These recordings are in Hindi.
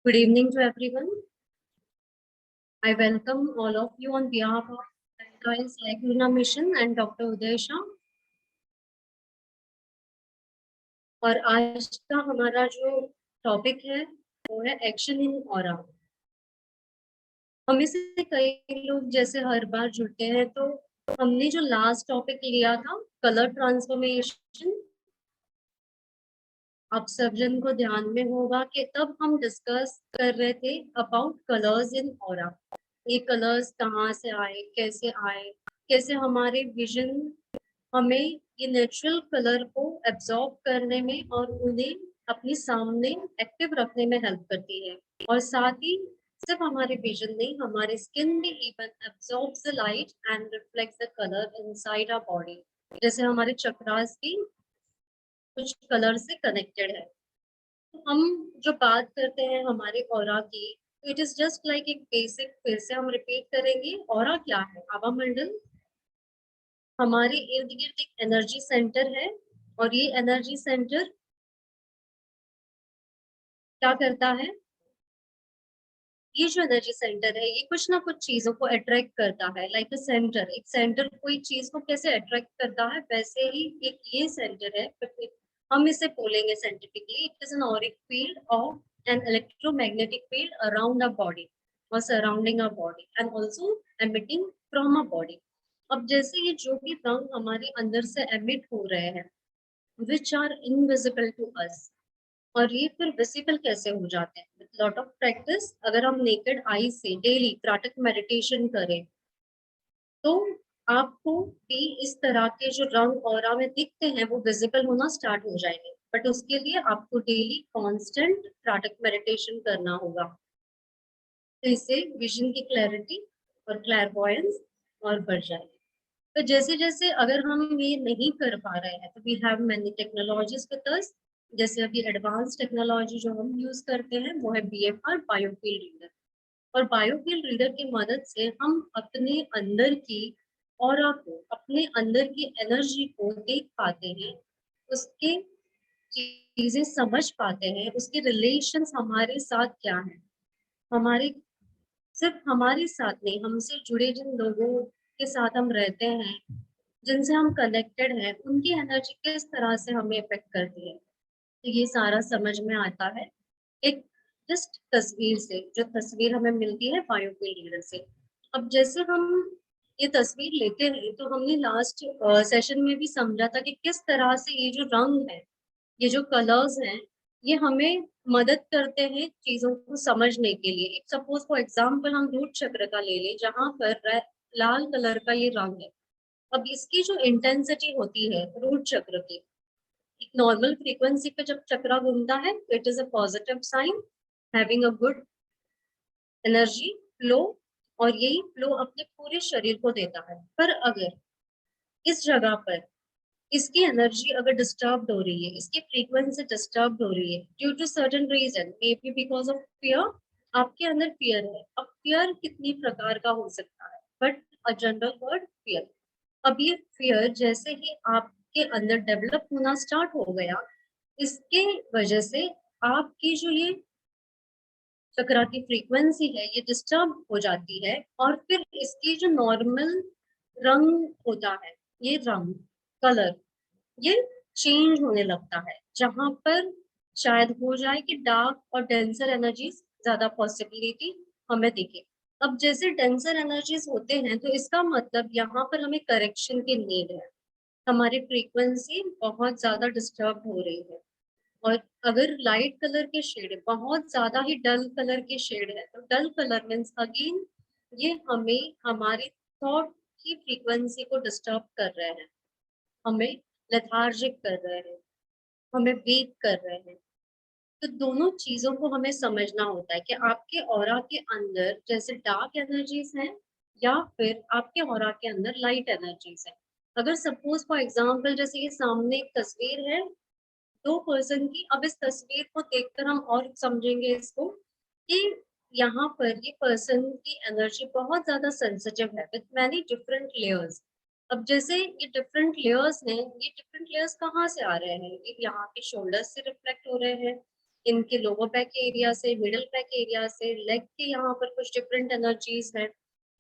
Good evening to everyone. I welcome all of you on behalf of Science Like Luna Mission and Dr. Uday Shah. और आज का हमारा जो टॉपिक है वो है एक्शन इन ऑरा। हमें से कई लोग जैसे हर बार जुड़ते हैं, तो हमने जो लास्ट टॉपिक लिया था कलर ट्रांसफॉर्मेशन, आप सब जन को ध्यान में होगा कि तब हम डिस्कस कर रहे थे अबाउट कलर्स इन ऑरा। ये कलर्स कहाँ से आए, कैसे हमारे विजन हमें ये नेचुरल कलर को एब्जॉर्ब करने में और उन्हें अपने सामने एक्टिव रखने में हेल्प करती है। और साथ ही सिर्फ हमारे विजन नहीं, हमारे स्किन भी even absorbs the light and reflects the colour inside our body. जैसे हमारे चक्रास भी कुछ कलर से कनेक्टेड है। तो हम जो बात करते हैं हमारे ऑरा की, इट इज जस्ट लाइक एक बेसिक, फिर से हम रिपीट करेंगे। ऑरा क्या है? आभा मंडल हमारे इर्द गिर्द एक एनर्जी सेंटर है, और ये एनर्जी सेंटर क्या करता है? ये जो एनर्जी सेंटर है ये कुछ ना कुछ चीजों को अट्रैक्ट करता है। लाइक अ सेंटर, एक सेंटर कोई चीज को कैसे अट्रैक्ट करता है, वैसे ही एक ये सेंटर है। बट हम इसे बोलेंगे scientifically, it is an auric field of an electromagnetic field around a body और surrounding a body and also emitting from a body. अब जैसे ये जो भी रंग हमारे अंदर से एमिट हो रहे हैं, which are invisible to us, और ये फिर विजिबल कैसे हो जाते हैं? विद लॉट ऑफ प्रैक्टिस, अगर हम नेकेड आई से डेली प्रातः मेडिटेशन करें तो आपको भी इस तरह के जो रंग ऑरा में दिखते हैं वो विजिबल होना स्टार्ट हो जाएंगे। बट उसके लिए आपको डेली कांस्टेंट प्रातः मेडिटेशन करना होगा। तो इससे विजन की क्लैरिटी और क्लैरवॉयंस और बढ़ जाएगी। तो जैसे जैसे अगर हम ये नहीं कर पा रहे हैं, तो we have many technologies with us. जैसे अभी एडवांस टेक्नोलॉजी जो हम यूज करते हैं वो है बीएफआर, बायोफील्ड रीडर। और बायोफील्ड रीडर की मदद से हम अपने अंदर की ऑरा को, अपने अंदर की एनर्जी को देख पाते हैं, उसके चीजें समझ पाते हैं, उसके रिलेशंस हमारे साथ क्या है। हमारे सिर्फ हमारे साथ नहीं, हमसे जुड़े जिन लोगों के साथ हम रहते हैं, जिनसे हम कनेक्टेड हैं, उनकी एनर्जी किस तरह से हमें इफेक्ट करती है। तो ये सारा समझ में आता है एक जस्ट तस्वीर से, जो तस्वीर हमें मिलती है बायोफील्ड रीडर से। अब जैसे हम ये तस्वीर लेते हैं, तो हमने लास्ट सेशन में भी समझा था कि किस तरह से ये जो रंग है, ये जो कलर्स हैं, ये हमें मदद करते हैं चीजों को समझने के लिए। सपोज फॉर एग्जाम्पल हम रूट चक्र का ले लें, जहाँ पर लाल कलर का ये रंग है। अब इसकी जो इंटेंसिटी होती है रूट चक्र की, एक नॉर्मल फ्रीक्वेंसी पे जब चक्रा घूमता है, it is a positive sign, having a good energy flow, और यही फ्लो अपने पूरे शरीर को देता है। पर अगर इस जगह पर इसकी एनर्जी अगर डिस्टर्ब हो रही है, इसकी फ्रीक्वेंसी डिस्टर्ब हो रही है due to certain reason, maybe because of fear, आपके अंदर फियर है। अब फियर कितनी प्रकार का हो सकता है, but a general word fear. अब ये फियर जैसे ही आपके अंदर डेवलप होना स्टार्ट हो गया, इसके वजह से आपकी जो ये चक्रा की फ्रीक्वेंसी है ये डिस्टर्ब हो जाती है, और फिर इसकी जो नॉर्मल रंग होता है, ये रंग कलर ये चेंज होने लगता है, जहां पर शायद हो जाए कि डार्क और डेंसर एनर्जीज ज्यादा पॉसिबिलिटी हमें दिखे। अब जैसे डेंसर एनर्जीज होते हैं, तो इसका मतलब यहाँ पर हमें करेक्शन की नीड है। हमारी फ्रीक्वेंसी बहुत ज्यादा डिस्टर्ब हो रही है। और अगर लाइट कलर के शेड बहुत ज्यादा ही डल कलर के शेड है, तो डल कलर मीन्स अगेन ये हमें हमारी थॉट की फ्रीक्वेंसी को डिस्टर्ब कर रहे हैं, हमें लेथार्जिक कर रहे हैं, हमें वीक कर रहे हैं। तो दोनों चीजों को हमें समझना होता है कि आपके ऑरा के अंदर जैसे डार्क एनर्जीज हैं, या फिर आपके ऑरा के अंदर लाइट एनर्जीज हैं। अगर सपोज फॉर एग्जांपल जैसे ये सामने एक तस्वीर है दो पर्सन की, अब इस तस्वीर को देखकर हम और समझेंगे इसको कि यहाँ पर ये पर्सन की एनर्जी बहुत ज्यादा सेंसिटिव है विद मैनी डिफरेंट लेयर्स। अब जैसे ये डिफरेंट लेयर्स हैं, ये डिफरेंट लेयर्स कहाँ से आ रहे हैं? ये यहाँ के शोल्डर से रिफ्लेक्ट हो रहे हैं, इनके लोअर बैक के एरिया से, मिडिल बैक एरिया से, लेग के यहाँ पर कुछ डिफरेंट एनर्जीज है।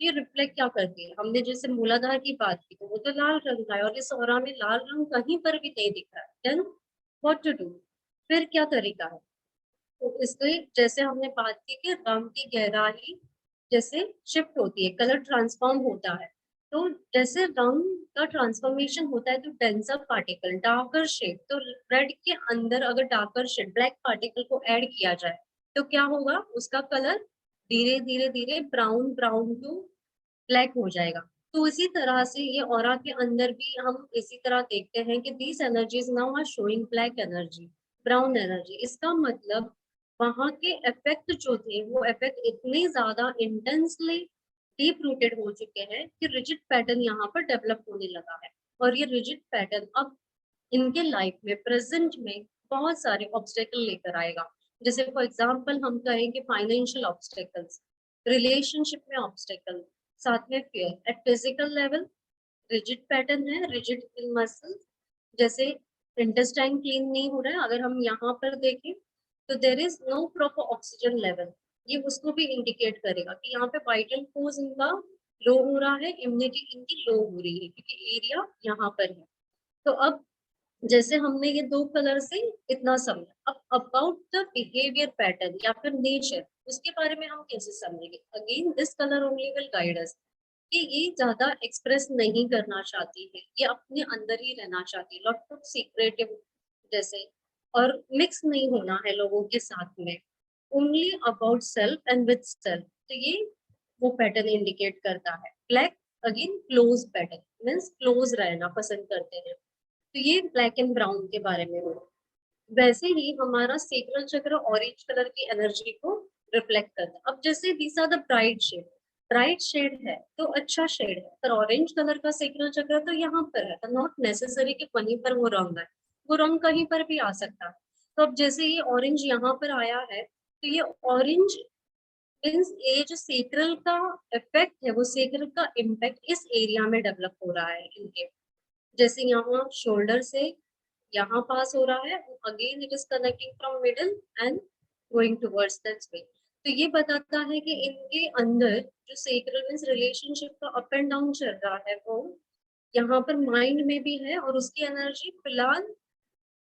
ये रिफ्लेक्ट क्या करती है, हमने जैसे मूलाधार की बात की तो वो तो लाल रंग का है और इस ऑरा में लाल रंग कहीं पर भी नहीं दिख रहा है। देन व्हाट टू डू, फिर क्या तरीका है? तो इसके जैसे हमने बात की कि रंग की गहराई जैसे शिफ्ट होती है, कलर ट्रांसफॉर्म होता है, तो जैसे रंग का ट्रांसफॉर्मेशन होता है तो डेंसर पार्टिकल, डार्कर शेड, तो रेड के अंदर अगर डार्कर शेड ब्लैक पार्टिकल को ऐड किया जाए तो क्या होगा, उसका कलर धीरे धीरे धीरे ब्राउन ब्राउन टू ब्लैक हो जाएगा। तो इसी तरह से ये ऑरा के अंदर भी हम इसी तरह देखते हैं कि these energies now are showing black energy, brown energy. इसका मतलब वहां के इफेक्ट जो थे वो इफेक्ट इतने ज्यादा इंटेंसली डीप रूटेड हो चुके हैं कि रिजिड पैटर्न यहाँ पर डेवलप होने लगा है। और ये रिजिड पैटर्न अब इनके लाइफ में प्रेजेंट में बहुत सारे ऑब्स्टेकल लेकर आएगा। जैसे फॉर एग्जाम्पल हम कहेंगे फाइनेंशियल ऑब्स्टेकल्स, रिलेशनशिप में ऑब्स्टेकल, साथ में fear eight physical level. Rigid pattern है, रिजिड इन मसल, जैसे इंटेस्टाइन क्लीन नहीं हो रहा है अगर हम यहाँ पर देखें तो there is no proper oxygen level, ये उसको भी इंडिकेट करेगा कि यहाँ पे वाइटल फोर्स इनका लो हो रहा है, इम्यूनिटी इनकी लो हो रही है क्योंकि एरिया यहाँ पर है। तो अब जैसे हमने ये दो कलर से इतना समझा, अब अबाउट द बिहेवियर पैटर्न या फिर नेचर, उसके बारे में हम कैसे समझेंगे? Again this colour only will guide us कि ये ज्यादा एक्सप्रेस नहीं करना चाहती है, ये अपने अंदर ही रहना चाहती है, लॉट ऑफ सीक्रेटिव जैसे, और मिक्स नहीं होना है लोगों के साथ में, only about self and with self. तो ये वो पैटर्न इंडिकेट करता है। Black again close pattern, means close रहना पसंद करते हैं। तो ये ब्लैक एंड ब्राउन के बारे में हो। वैसे ही हमारा सेक्रल चक्र ऑरेंज कलर की एनर्जी को रिफ्लेक्ट करता है। अब जैसे these are the bright shade है तो अच्छा शेड है, पर ऑरेंज कलर का सेक्रल चक्र तो यहाँ पर है, नॉट नेसेसरी कि वहीं पर वो रंग है, वो रंग कहीं पर भी आ सकता है। तो अब जैसे ये ऑरेंज यहाँ पर आया है तो ये ऑरेंज मीन्स ये जो सेक्रल का इफेक्ट है, वो सेक्रल का इम्पैक्ट इस एरिया में डेवलप हो रहा है इनके, जैसे यहाँ शोल्डर से यहाँ पास हो रहा है, again it is connecting from middle and going towards that way. तो ये बताता है कि इनके अंदर जो सेक्रल मीन्स रिलेशनशिप का अप एंड डाउन चल रहा है वो यहाँ पर माइंड में भी है, और उसकी एनर्जी फिलहाल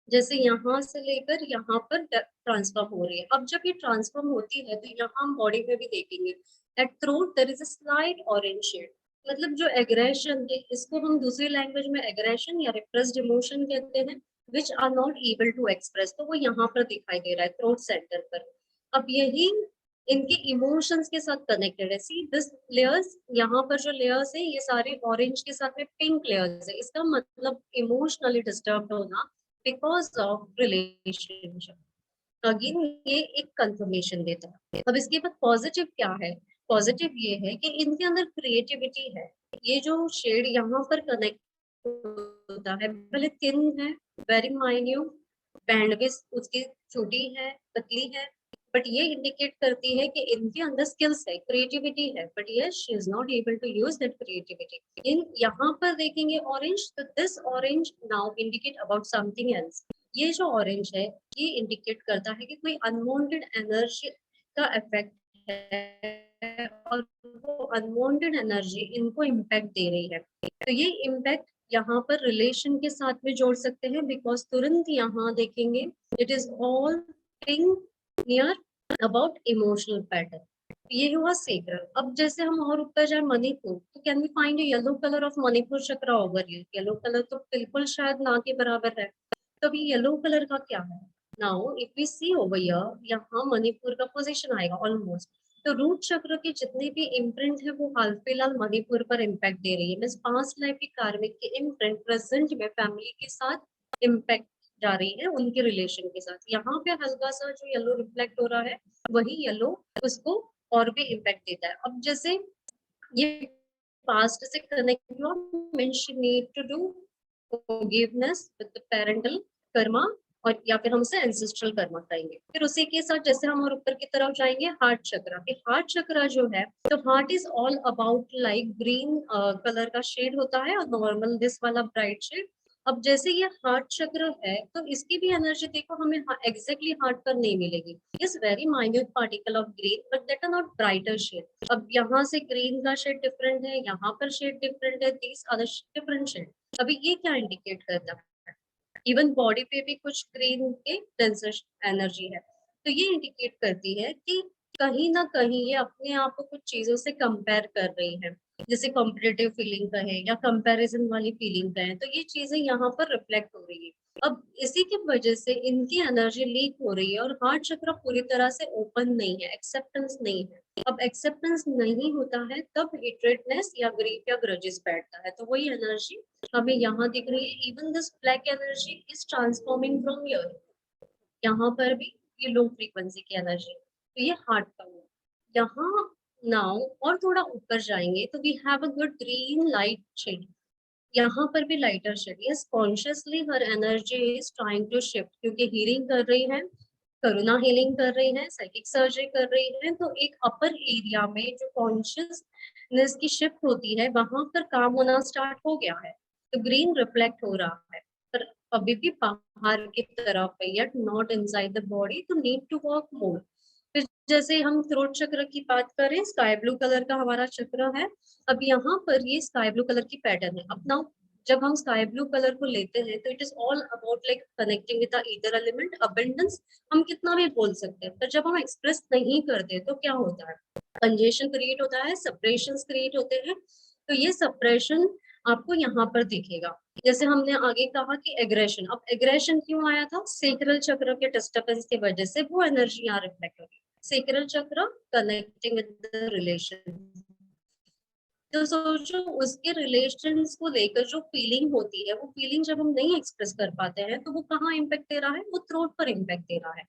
जैसे यहाँ से लेकर यहाँ पर ट्रांसफॉर्म हो रही है। अब जब ये ट्रांसफॉर्म होती है तो यहाँ हम बॉडी में भी देखेंगे at throat there is a slight orange shade, मतलब जो एग्रेशन है इसको हम दूसरी लैंग्वेज में एग्रेशन या रिप्रेस्ड इमोशन कहते हैं, which are not able to express, तो वो यहाँ पर दिखाई दे रहा है थ्रोट सेंटर पर। अब यही इनके इमोशंस के साथ कनेक्टेड है। सी दिस लेयर्स, यहाँ पर जो लेयर्स है ये सारे ऑरेंज के साथ में पिंक लेयर्स है, इसका मतलब इमोशनली डिस्टर्ब होना बिकॉज ऑफ रिलेशनशिप। अगेन ये एक कंफर्मेशन देता है। अब इसके बाद पॉजिटिव क्या है? पॉजिटिव ये है कि इनके अंदर क्रिएटिविटी है। ये जो शेड यहाँ पर कनेक्ट होता है भले थिन है, वेरी माइन्यूट, बैंडविड्थ उसकी छोटी है, पतली है, बट ये इंडिकेट करती है कि इनके अंदर स्किल्स है, क्रिएटिविटी है, but yes she is not able to use that creativity. इन यहाँ पर देखेंगे ऑरेंज, तो this orange now indicate about something else. ये जो ऑरेंज है ये इंडिकेट करता है कि कोई अनवांटेड एनर्जी का इफेक्ट है और वो अनवांटेड एनर्जी इनको इम्पैक्ट दे रही है। तो ये इम्पैक्ट यहाँ पर रिलेशन के साथ में जोड़ सकते हैं, बिकॉज तुरंत यहाँ देखेंगे it is all near about emotional pattern. ये हुआ सेक्रल। अब जैसे हम और ऊपर जाए मणिपुर, तो can we find yellow colour of Manipur chakra over here? Yellow colour तो बिल्कुल शायद ना के बराबर है, तो अभी येलो कलर का क्या है? Now if we see over here, यहाँ मणिपुर का पोजीशन आएगा ऑलमोस्ट। तो रूट चक्र के जितने भी इम्प्रिंट है वो हाल फिलहाल मणिपुर पर इम्पैक्ट दे रही है, मीन्स पास्ट लाइफ की कार्मिक की इम्प्रिंट प्रेजेंट में फैमिली के साथ इम्पैक्ट जा रही है उनके रिलेशन के साथ। यहाँ पे हल्का सा जो येलो रिफ्लेक्ट हो रहा है वही येलो उसको और भी इम्पैक्ट देता है। अब जैसे ये पास्ट से कनेक्ट हुआ, means she need to do forgiveness with the parental karma, और या फिर हम उसे एंसेस्ट्रल कर्मा कहेंगे। फिर उसी के साथ जैसे हम और ऊपर की तरफ जाएंगे हार्ट चक्र। हार्ट चक्र जो है, तो heart is all about like green colour का शेड होता है और नॉर्मल दिस वाला ब्राइट शेड। अब जैसे ये हार्ट चक्र है तो इसकी भी एनर्जी देखो हमें एग्जैक्टली हार्ट पर नहीं मिलेगी, is very minute particle of green but that are not brighter shade. अब यहाँ से ग्रीन का शेड डिफरेंट है, यहाँ पर शेड डिफरेंट है, दीज आर डिफरेंट शेड। अभी ये क्या इंडिकेट करता है, इवन बॉडी पे भी कुछ ग्रीन के डेंसर एनर्जी है, तो ये इंडिकेट करती है कि कहीं ना कहीं ये अपने आप को कुछ चीजों से कंपेयर कर रही है, जैसे कॉम्पिटेटिव फीलिंग का है या कंपैरिजन वाली फीलिंग का है, तो ये चीजें यहाँ पर रिफ्लेक्ट हो रही है। अब इसी की वजह से इनकी एनर्जी लीक हो रही है और हार्ट चक्र पूरी तरह से ओपन नहीं है, एक्सेप्टेंस नहीं है। अब एक्सेप्टेंस नहीं होता है तब हेट्रेडनेस या ग्रीफ या ग्रजेस बैठता है, तो वही एनर्जी हमें यहाँ दिख रही है। Even this black energy is transforming from here, यहाँ पर भी ये लो फ्रीक्वेंसी की एनर्जी, तो ये हार्ट का हुआ। यहाँ नाउ और थोड़ा ऊपर जाएंगे तो we have a good green light shade, यहाँ पर भी लाइटर शेड। यस, कॉन्शियसली हर energy is trying to shift, क्योंकि हीलिंग कर रही है, करुणा हीलिंग कर रही है, साइकिक सर्जरी कर रही है, तो एक अपर एरिया में जो कॉन्शियसनेस की शिफ्ट होती है वहां पर काम होना स्टार्ट हो गया है, तो ग्रीन रिफ्लेक्ट हो रहा है। पर अभी भी बाहर की तरफ है, yet not inside the body, तो need to work more। फिर जैसे हम थ्रोट चक्र की बात करें, स्काई ब्लू कलर का हमारा चक्र है। अब यहाँ पर ये स्काई ब्लू कलर की पैटर्न है। अब नाउ जब हम स्काई ब्लू कलर को लेते हैं तो it is all about like connecting with the ether element, abundance. हम कितना भी बोल सकते हैं, पर जब हम एक्सप्रेस नहीं करते तो क्या होता है, कंजेशन क्रिएट होता है, सप्रेशन क्रिएट होते हैं। तो ये सप्रेशन आपको यहाँ पर दिखेगा। जैसे हमने आगे कहा कि एग्रेशन, अब एग्रेशन क्यों आया था, सेक्रल चक्र के डिस्टर्बेंस की वजह से वो एनर्जी यहाँ रिफ्लेक्ट होगी। सेक्रल चक्र कनेक्टिंग विद द रिलेशन, तो सोचो उसके रिलेशंस को लेकर जो फीलिंग होती है, वो फीलिंग जब हम नहीं एक्सप्रेस कर पाते हैं तो वो कहाँ इम्पैक्ट दे रहा है, वो थ्रोट पर इम्पैक्ट दे रहा है।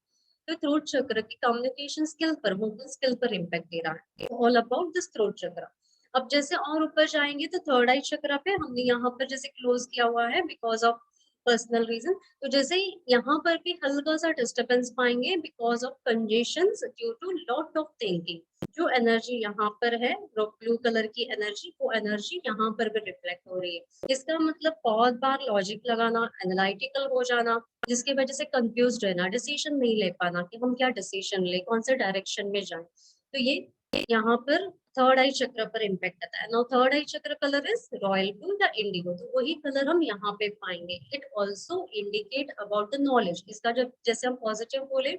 तो थ्रोट चक्र की कम्युनिकेशन स्किल पर, वोकल स्किल पर इम्पैक्ट दे रहा है। ऑल अबाउट दिस थ्रोट चक्र। अब जैसे और ऊपर जाएंगे तो थर्ड आई चक्र पे हमने यहाँ पर जैसे क्लोज किया हुआ है बिकॉज ऑफ पर्सनल रीजन, तो जैसे ही यहाँ पर भी हल्का सा डिस्टर्बेंस पाएंगे because of congestion due to lot of thinking. जो एनर्जी यहाँ पर है ब्लू कलर की एनर्जी, वो एनर्जी यहाँ पर भी रिफ्लेक्ट हो रही है। इसका मतलब बहुत बार लॉजिक लगाना, एनालिटिकल हो जाना, जिसकी वजह से कंफ्यूज रहना, डिसीजन नहीं ले पाना कि हम क्या डिसीजन ले, कौन से डायरेक्शन में जाए, तो ये यहाँ पर थर्ड आई चक्र पर इम्पैक्ट आता है। नाउ थर्ड आई चक्र कलर इज रॉयल ब्लू या इंडिगो, तो वही कलर हम यहाँ पे पाएंगे। It also indicate about the knowledge, इसका जब जैसे हम पॉजिटिव बोले,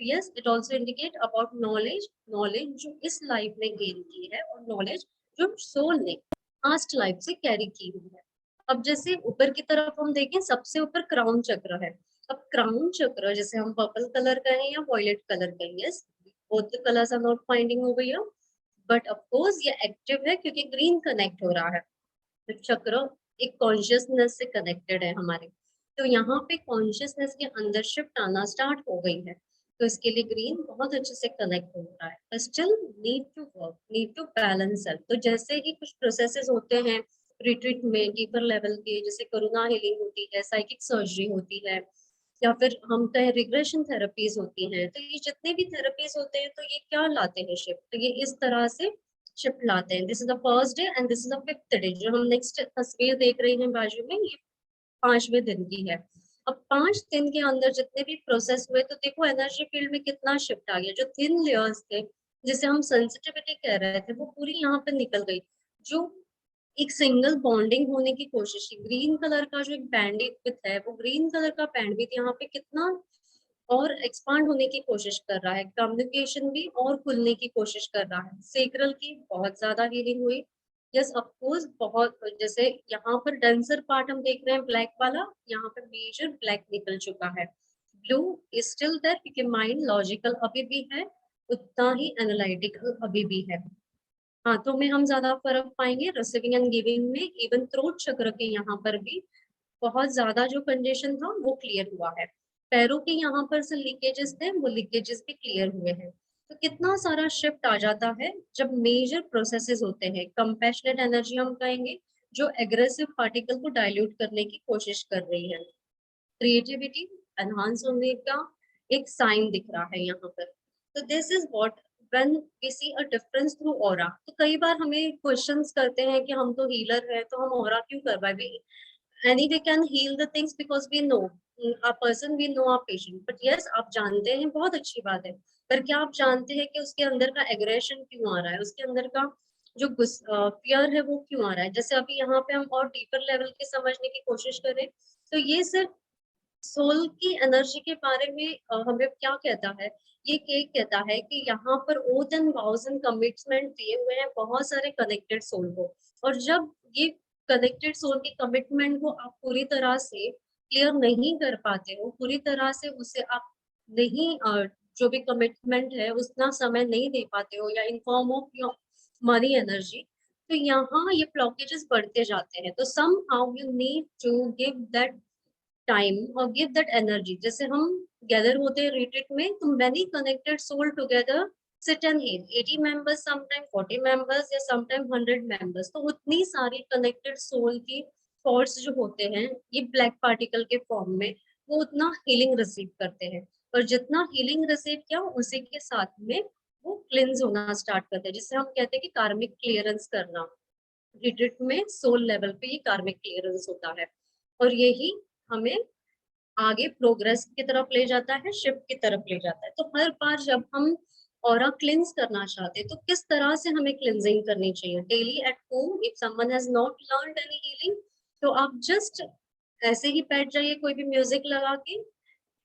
yes it also indicate about knowledge, knowledge जो इस लाइफ में गेन की है और नॉलेज जो सोल ने पास्ट लाइफ से कैरी की हुई है। अब जैसे ऊपर की तरफ हम देखें, सबसे ऊपर क्राउन चक्र है। अब क्राउन चक्र जैसे हम पर्पल कलर का है या वॉयलेट कलर का है, yes both the colours are not finding over here, but of course ये एक्टिव है क्योंकि ग्रीन कनेक्ट हो रहा है। तो चक्र एक कॉन्शियसनेस से कनेक्टेड है हमारे, तो यहाँ पे कॉन्शियसनेस के अंदर शिफ्ट आना स्टार्ट हो गई है, तो इसके लिए ग्रीन बहुत अच्छे से कनेक्ट हो रहा है। पर still need to work, need to balance self. तो जैसे ही कुछ प्रोसेसेस होते हैं रिट्रीट में डीपर लेवल के, जैसे करुणा हीलिंग होती है, साइकिक सर्जरी होती है, या फिर हम कहें रिग्रेशन थेरेपीज होती हैं, तो ये जितने भी थेरेपीज होते हैं तो ये क्या लाते हैं शिफ्ट, तो ये इस तरह से शिफ्ट लाते हैं। This is the first day and this is the fifth day. जो हम नेक्स्ट तस्वीर देख रहे हैं बाजू में, ये 5वें दिन की है। अब 5 दिन के अंदर जितने भी प्रोसेस हुए, तो देखो एनर्जी फील्ड में कितना शिफ्ट आ गया। जो थिन लेयर्स थे जिसे हम सेंसिटिविटी कह रहे थे, वो पूरी यहाँ पे निकल गई। जो एक सिंगल बॉन्डिंग होने की कोशिश की, ग्रीन कलर का जो एक बैंडविड्थ है, वो ग्रीन कलर का बैंडविड्थ यहाँ पे कितना और एक्सपांड होने की कोशिश कर रहा है, कम्युनिकेशन भी और खुलने की कोशिश कर रहा है। सेक्रल की बहुत ज्यादा हीलिंग हुई। यस ऑफ कोर्स, बहुत जैसे यहाँ पर डेंसर पार्ट हम देख रहे हैं ब्लैक वाला, यहाँ पर मेजर ब्लैक निकल चुका है। ब्लू इज स्टिल देयर क्योंकि माइंड लॉजिकल अभी भी है, उतना ही एनालिटिकल अभी भी है। हाथों में हम ज्यादा फर्क पाएंगे, रिसीविंग एंड गिविंग में। इवन थ्रोट चक्र के यहाँ पर भी बहुत ज्यादा जो कंजेशन था वो क्लियर हुआ है। पैरों के यहाँ पर से लीकेजेस थे, वो लीकेजेस भी क्लियर हुए हैं। तो कितना सारा शिफ्ट आ जाता है जब मेजर प्रोसेसेस होते हैं। कंपैशनेट एनर्जी हम कहेंगे, जो एग्रेसिव पार्टिकल को डाइल्यूट करने की कोशिश कर रही है। क्रिएटिविटी एनहांस होने का एक साइन दिख रहा है यहाँ पर। तो this is what when we see a difference through aura. तो कई बार हमें क्वेश्चंस करते हैं कि हम तो हीलर है तो हम ऑरा क्यों करवाए, anyway can heal the things because we know a person, we know a patient, but yes आप जानते हैं, बहुत अच्छी बात है, पर क्या आप जानते हैं कि उसके अंदर का एग्रेशन क्यों आ रहा है, उसके अंदर का जो फियर है वो क्यों आ रहा है। जैसे अभी यहाँ पे हम और डीपर लेवल के समझने की कोशिश करें तो ये सिर्फ सोल की एनर्जी के बारे में हमें क्या कहता है, ये केक कहता है कि यहाँ पर ओथ एंड वाउज एंड कमिटमेंट दिए हुए हैं बहुत सारे कनेक्टेड सोल को, और जब ये कनेक्टेड सोल की कमिटमेंट को आप पूरी तरह से क्लियर नहीं कर पाते हो, पूरी तरह से उसे आप नहीं जो भी कमिटमेंट है उतना समय नहीं दे पाते हो, या in form of your money energy, तो यहाँ ये ब्लॉकेजेस बढ़ते जाते हैं। तो somehow you need to give that time और गिव दैट एनर्जी। जैसे हम गैदर होते हैं रिट्रीट में तो many connected soul together sit and heal, 80 members, sometime 40 members या समटाइम 100 मेंबर्स, तो उतनी सारी कनेक्टेड सोल की थॉट्स जो होते हैं ये ब्लैक पार्टिकल के फॉर्म में, वो उतना हीलिंग रिसीव करते हैं, और जितना हीलिंग रिसीव किया उसी के साथ में वो क्लिंज होना स्टार्ट करते हैं, जिससे हम कहते हैं कि कार्मिक क्लियरेंस करना। रिट्रीट में सोल लेवल पे ये कार्मिक क्लियरेंस होता है, और यही हमें आगे प्रोग्रेस की तरफ ले जाता है, शिफ्ट की तरफ ले जाता है। तो हर बार जब हम ऑरा क्लिंस करना चाहते हैं तो किस तरह से हमें क्लिंजिंग करनी चाहिए daily at home. If someone has not learned any healing तो आप जस्ट ऐसे ही बैठ जाइए, कोई भी म्यूजिक लगा के,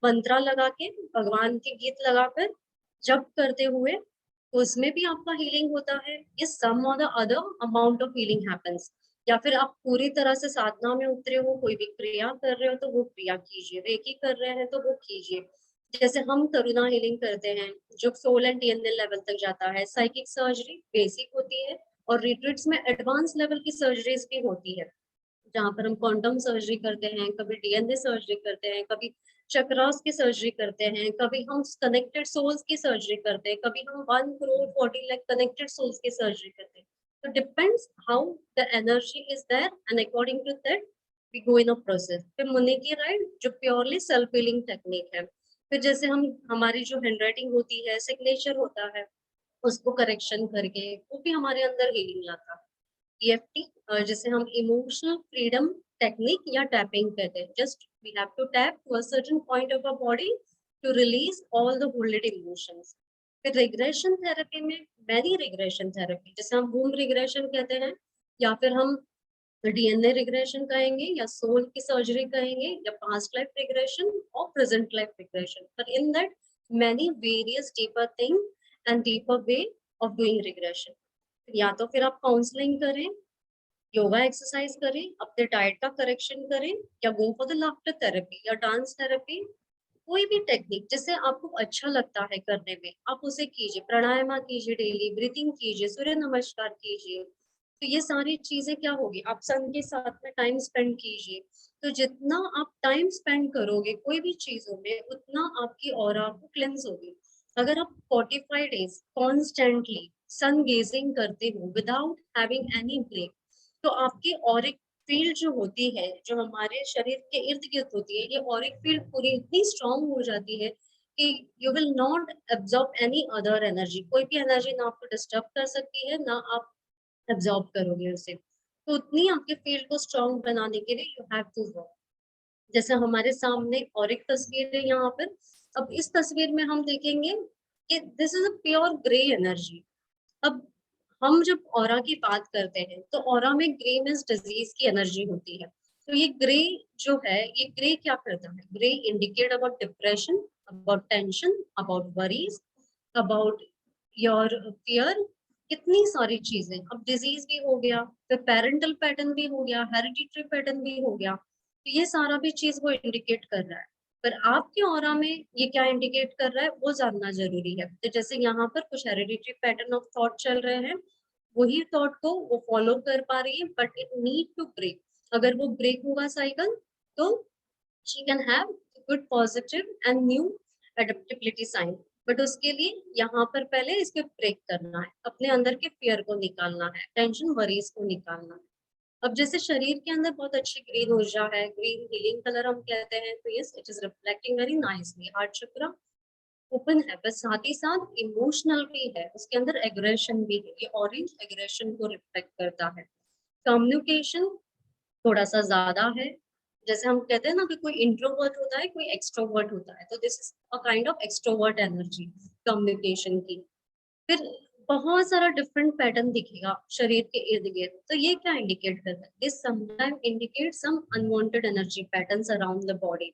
मंत्रा लगा के, भगवान के गीत लगाकर जप करते हुए, तो उसमें भी आपका हीलिंग होता है। ये सम और the other amount of healing happens. या फिर आप पूरी तरह से साधना में उतरे हो, कोई भी क्रिया कर रहे हो तो वो क्रिया कीजिए, रेकी कर रहे हैं तो वो कीजिए। जैसे हम करुणा हीलिंग करते हैं जो सोल एंड डीएनए लेवल तक जाता है, साइकिक सर्जरी बेसिक होती है, और रिट्रीट्स में एडवांस लेवल की सर्जरीज भी होती है, जहाँ पर हम क्वांटम सर्जरी करते हैं, कभी डीएनए सर्जरी करते हैं, कभी चक्रास की सर्जरी करते हैं, कभी हम कनेक्टेड सोल्स की सर्जरी करते हैं, कभी हम 1 crore 40 lakh कनेक्टेड सोल्स की सर्जरी करते हैं। तो depends how the energy is there and according to that we go in a process. फिर मुनि की राइट जो प्योरली सेल्फ हीलिंग टेक्निक है, फिर जैसे हम हमारी जो हैंडराइटिंग होती है, सिग्नेचर होता है, उसको करेक्शन करके वो भी हमारे अंदर हीलिंग लाता है। ईएफटी जिसे हम इमोशनल फ्रीडम टेक्निक या टैपिंग कहते हैं, just we have to tap to a certain point of a body to release all the holded emotions. फिर रिग्रेशन थेरेपी में मैनी रिग्रेशन थेरेपी, जैसे हम वूम रिग्रेशन कहते हैं, या फिर हम डीएनए रिग्रेशन कहेंगे, या सोल की सर्जरी कहेंगे, या पास्ट लाइफ रिग्रेशन और present life regression, but in that many various deeper thing and deeper way of doing regression। या तो फिर आप काउंसलिंग करें, योगा एक्सरसाइज करें, अपने डाइट का करेक्शन करें, या go for the laughter therapy या डांस थेरेपी, कोई भी टेक्निक जिससे आपको अच्छा लगता है करने में आप उसे कीजिए। प्राणायाम कीजिए, डेली ब्रीथिंग कीजिए, सूर्य नमस्कार कीजिए। तो ये सारी चीजें क्या होगी, आप सन के साथ में टाइम स्पेंड कीजिए। तो जितना आप टाइम स्पेंड करोगे कोई भी चीजों में उतना आपकी ऑरा को क्लेंस होगी। अगर आप 45 डेज कॉन्स्टेंटली सन गेजिंग करते हो विदाउट हैविंग एनी ब्रेक, तो आपकी ऑरिक फील्ड जो होती है, जो हमारे शरीर के इर्द गिर्द होती है, ये ऑरिक फील्ड पूरी इतनी स्ट्रांग हो जाती है कि you will not absorb any other energy. कोई भी एनर्जी ना आपको डिस्टर्ब कर सकती है, ना आप एब्जॉर्ब करोगे उसे। तो उतनी आपके फील्ड को स्ट्रांग बनाने के लिए यू हैव टू वर्क। जैसे हमारे सामने और एक तस्वीर है यहाँ पर। अब इस तस्वीर में हम देखेंगे कि this is a pure grey energy. अब हम जब ऑरा की बात करते हैं तो ऑरा में ग्रे मीन्स डिजीज की एनर्जी होती है। तो ये ग्रे जो है, ये ग्रे क्या करता है, grey indicate about depression, about tension, about worries, about your fear, कितनी सारी चीजें। अब डिजीज भी हो गया, फिर पेरेंटल पैटर्न भी हो गया, हेरिडिटरी पैटर्न भी हो गया, तो ये सारा भी चीज वो इंडिकेट कर रहा है। पर आपके ऑरा में ये क्या इंडिकेट कर रहा है वो जानना जरूरी है। तो जैसे यहाँ पर कुछ हेरिडिटरी पैटर्न ऑफ थॉट चल रहे हैं, वही थॉट को वो फॉलो कर पा रही है, but it need to break. अगर वो ब्रेक होगा साइकिल तो she can have good positive and new adaptability sign. But उसके लिए यहाँ पर पहले इसके ब्रेक करना है, अपने अंदर के फियर को निकालना है, टेंशन वरीज को निकालना है। अब जैसे शरीर के अंदर बहुत अच्छी ग्रीन ऊर्जा है, ग्रीन हीलिंग कलर हम कहते हैं, तो yes it is reflecting very nicely, heart चक्र ओपन है, बस साथ ही साथ इमोशनल भी है, उसके अंदर एग्रेशन भी है, ये ऑरेंज एग्रेशन को रिफ्लेक्ट करता है। कम्युनिकेशन थोड़ा सा ज्यादा है, जैसे हम कहते हैं ना कि कोई इंट्रोवर्ट होता है, कोई एक्सट्रोवर्ट होता है, तो this is a kind of extrovert energy communication की। फिर बहुत सारा डिफरेंट पैटर्न दिखेगा शरीर के इर्द गिर्द। तो ये क्या इंडिकेट करता है? This sometime indicate some unwanted energy patterns around the body,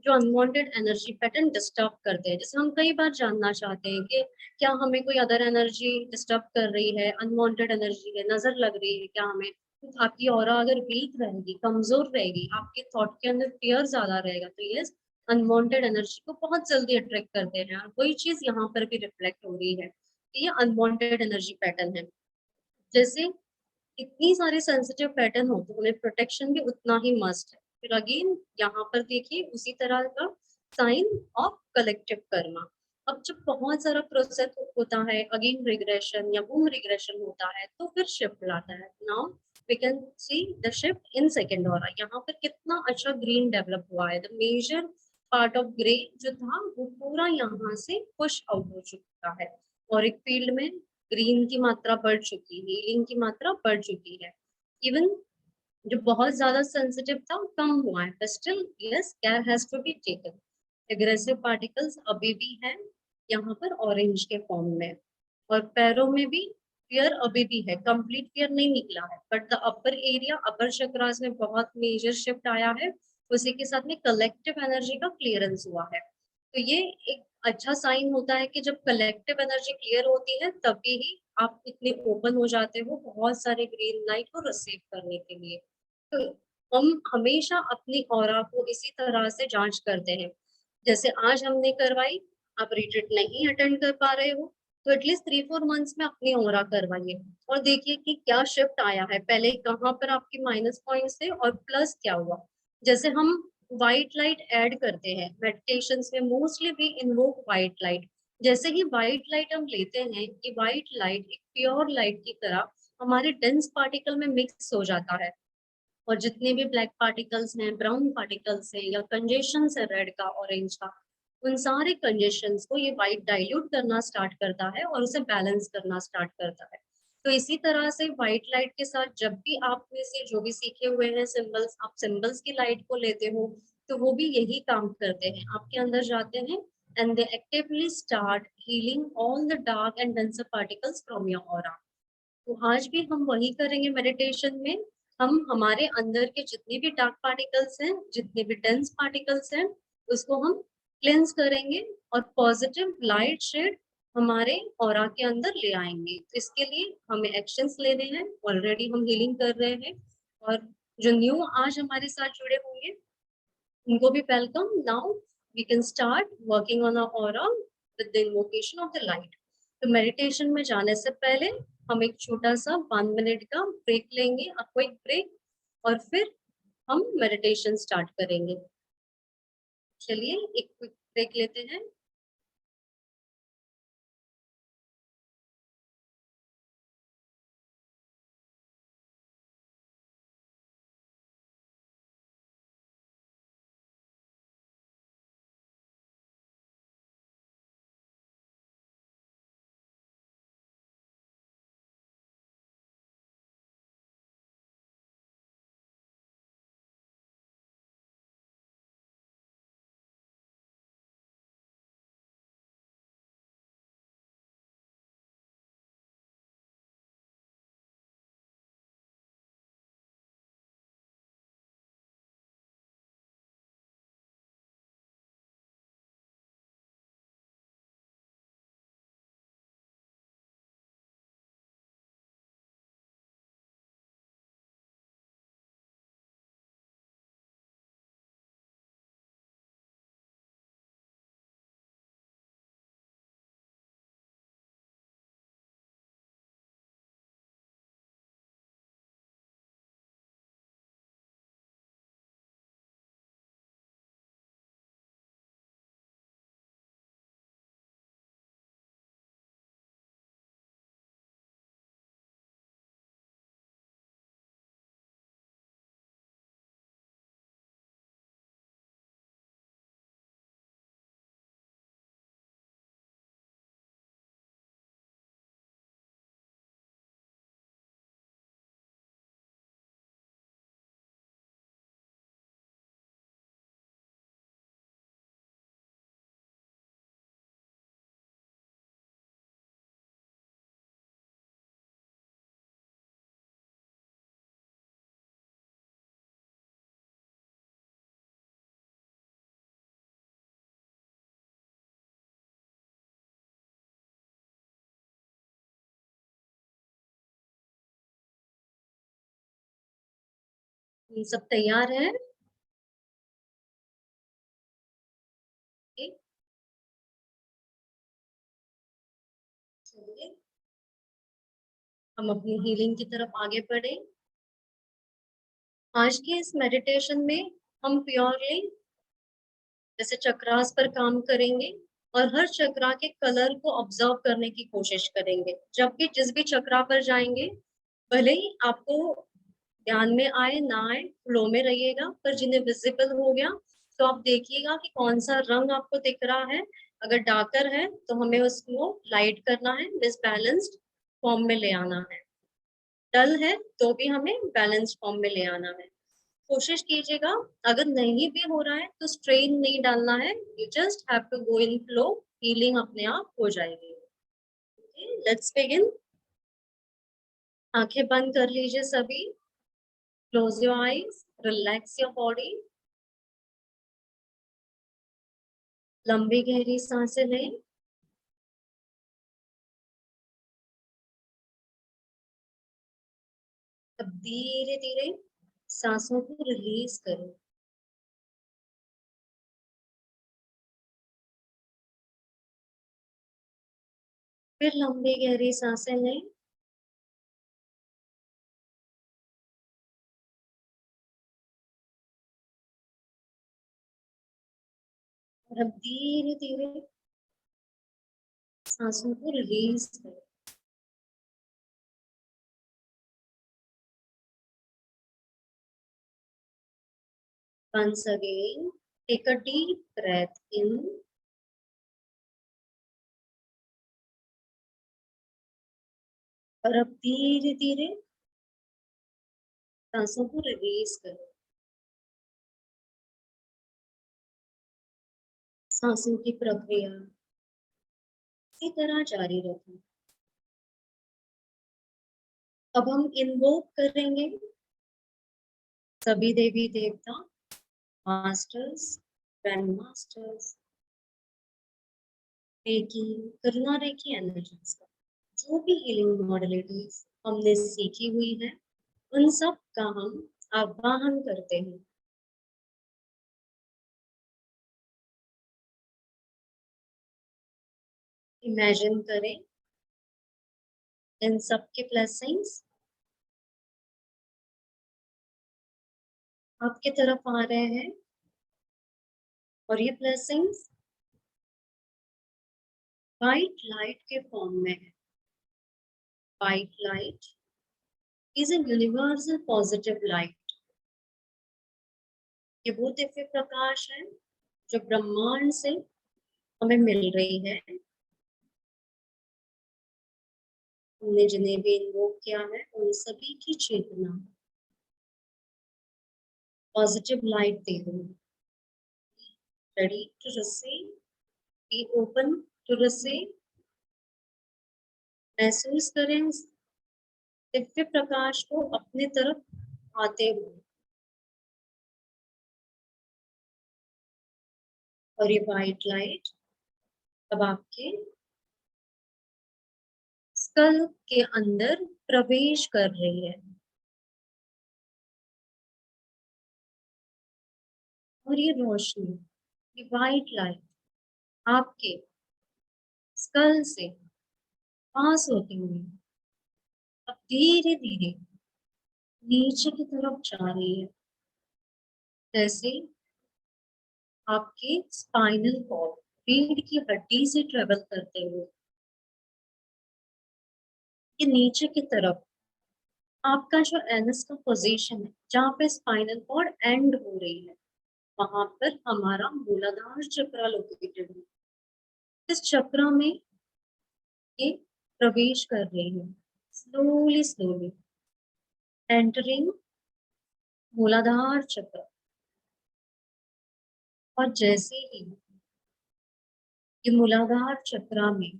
जो अनवांटेड एनर्जी पैटर्न डिस्टर्ब करते हैं। जैसे हम कई बार जानना चाहते हैं कि क्या हमें कोई अदर एनर्जी डिस्टर्ब कर रही है, अनवांटेड एनर्जी है, नजर लग रही है क्या हमें? तो आपकी ऑरा अगर वीक रहेगी, कमजोर रहेगी, आपके थॉट के अंदर फियर ज्यादा रहेगा, तो ये अनवांटेड एनर्जी को बहुत जल्दी अट्रैक्ट करते हैं। और वही चीज यहाँ पर भी रिफ्लेक्ट हो रही है, ये अनवांटेड एनर्जी पैटर्न है। जैसे इतनी सारे सेंसिटिव पैटर्न हो तो उन्हें प्रोटेक्शन भी उतना ही मस्ट है। फिर अगेन यहाँ पर देखिए उसी तरह का साइन ऑफ कलेक्टिव कर्मा। अब जब बहुत सारा प्रोसेस होता है, अगेन रिग्रेशन या बूम रिग्रेशन होता है, तो फिर शिफ्ट लाता है। Now we can see the shift in second aura. यहाँ पर कितना अच्छा ग्रीन डेवलप हुआ है। The major part of grey जो था वो पूरा यहाँ से पुश आउट हो चुका है, और एक फील्ड में ग्रीन की मात्रा बढ़ चुकी है, हीलिंग की मात्रा बढ़ चुकी है। इवन जो बहुत ज्यादा सेंसिटिव था वो कम हुआ है, but still yes care has to be taken. Aggressive particles अभी भी हैं यहाँ पर ऑरेंज के फॉर्म में, और पैरों में भी फियर अभी भी है, कंप्लीट फियर नहीं निकला है, बट द अपर एरिया, अपर चक्रास में बहुत मेजर शिफ्ट आया है। उसी के साथ में कलेक्टिव एनर्जी का क्लियरेंस हुआ है। तो ये एक अच्छा साइन होता है कि जब कलेक्टिव एनर्जी क्लियर होती है तभी ही आप इतने ओपन हो जाते हो बहुत सारे ग्रीन लाइट को रिसीव करने के लिए। तो हम हमेशा अपनी ऑरा को इसी तरह से जांच करते हैं। जैसे आज हमने करवाई, आप रिट्रीट नहीं अटेंड कर पा रहे हो, तो एटलीस्ट 3-4 मंथ्स में अपनी ओरा करवाइए और देखिए कि क्या शिफ्ट आया है, पहले कहाँ पर आपके माइनस पॉइंट्स थे और प्लस क्या हुआ। जैसे हम व्हाइट लाइट ऐड करते हैं मेडिटेशन में, मोस्टली भी इन्वोक व्हाइट लाइट। जैसे ही व्हाइट लाइट हम लेते हैं, कि व्हाइट लाइट एक प्योर लाइट की तरह हमारे डेंस पार्टिकल में मिक्स हो जाता है, और जितने भी ब्लैक पार्टिकल्स हैं, ब्राउन पार्टिकल्स हैं, या कंजेशन है रेड का, ऑरेंज का, उन सारे कंजेशन को ये व्हाइट डाइल्यूट करना स्टार्ट करता है और उसे बैलेंस करना स्टार्ट करता है। तो इसी तरह से व्हाइट लाइट के साथ जब भी आप में से जो भी सीखे हुए हैं सिंबल्स, आप सिंबल्स की लाइट को लेते हो, तो वो भी यही काम करते हैं, आपके अंदर जाते हैं and they actively start healing all the dark and denser particles from your aura. तो आज भी हम वही करेंगे मेडिटेशन में। हम हमारे अंदर के जितने भी डार्क पार्टिकल्स हैं, जितने भी डेंस पार्टिकल्स हैं, उसको हम क्लेंस करेंगे और पॉजिटिव लाइट शेड हमारे ऑरा के अंदर ले आएंगे। तो इसके लिए हमें एक्शंस लेने हैं, ऑलरेडी हम हीलिंग कर रहे हैं, और जो न्यू आज हमारे साथ जुड़े होंगे उनको भी welcome. Now we can start working on our aura with the invocation of the light. तो मेडिटेशन में जाने से पहले हम एक छोटा सा 1 मिनट का ब्रेक लेंगे, अ क्विक ब्रेक, और फिर हम मेडिटेशन स्टार्ट करेंगे। चलिए एक क्विक ब्रेक लेते हैं। सब तैयार है? चलिए हम अपनी हीलिंग की तरफ आगे बढ़े। आज के इस मेडिटेशन में हम प्योरली जैसे चक्रास पर काम करेंगे और हर चक्रा के कलर को ऑब्जर्व करने की कोशिश करेंगे। जब भी जिस भी चक्रा पर जाएंगे, भले ही आपको ध्यान में आए ना आए, फ्लो में रहिएगा, पर जिन्हें विजिबल हो गया तो आप देखिएगा कि कौन सा रंग आपको दिख रहा है। अगर डार्कर है तो हमें उसको लाइट करना है, डिसबैलेंस्ड फॉर्म में ले आना है। डल है तो भी हमें बैलेंस फॉर्म में ले आना है। कोशिश कीजिएगा। अगर नहीं भी हो रहा है तो स्ट्रेन नहीं डालना है, you just have to go in flow, healing अपने आप हो जाएगी। Let's begin. आंखें बंद कर लीजिए सभी। Close your eyes, relax your body. लंबी गहरी सांसें लें। अब धीरे धीरे सांसों को रिलीज करें। फिर लंबी गहरी सांसें लें। और अब धीरे धीरे सांसों को रिलीज करें। Once again, take a deep breath in और अब धीरे धीरे सांसों को रिलीज करें। सांसों की प्रक्रिया इसी तरह जारी रखें। अब हम इन्वोक करेंगे सभी देवी देवता, मास्टर्स, ग्रैंड मास्टर्स, रेकी, करुणा रेकी एनर्जीज का, जो भी हीलिंग मॉडलिटीज हमने सीखी हुई है, उन सब का हम आवाहन करते हैं। इमेजिन करें इन सब के ब्लेसिंग्स आपके तरफ आ रहे हैं और ये ब्लेसिंग्स वाइट लाइट के फॉर्म में है। White light is a universal positive light. ये वो दिव्य प्रकाश है जो ब्रह्मांड से हमें मिल रही है। हमने जिन्हें भी इन्वोक किया है उन सभी की चेतना पॉजिटिव लाइट दे दो। Ready to receive, be open to receive. महसूस करें उस दिव्य प्रकाश को अपने तरफ आते हुए। और ये वाइट लाइट अब आपके स्कल के अंदर प्रवेश कर रही है। और ये रोशनी, ये वाइट लाइट आपके स्कल से पास होती हुई अब धीरे धीरे नीचे की तरफ जा रही है। जैसे आपके स्पाइनल कॉर्ड, रीढ़ की हड्डी से ट्रेवल करते हुए ये नीचे की तरफ आपका जो एनस का पोजीशन है, जहाँ पे स्पाइनल कॉर्ड एंड हो रही है, वहां पर हमारा मूलाधार चक्र लोकेटेड है। इस चक्र में ये प्रवेश कर रही है, स्लोली स्लोली एंटरिंग मूलाधार चक्र। और जैसे ही ये मूलाधार चक्र में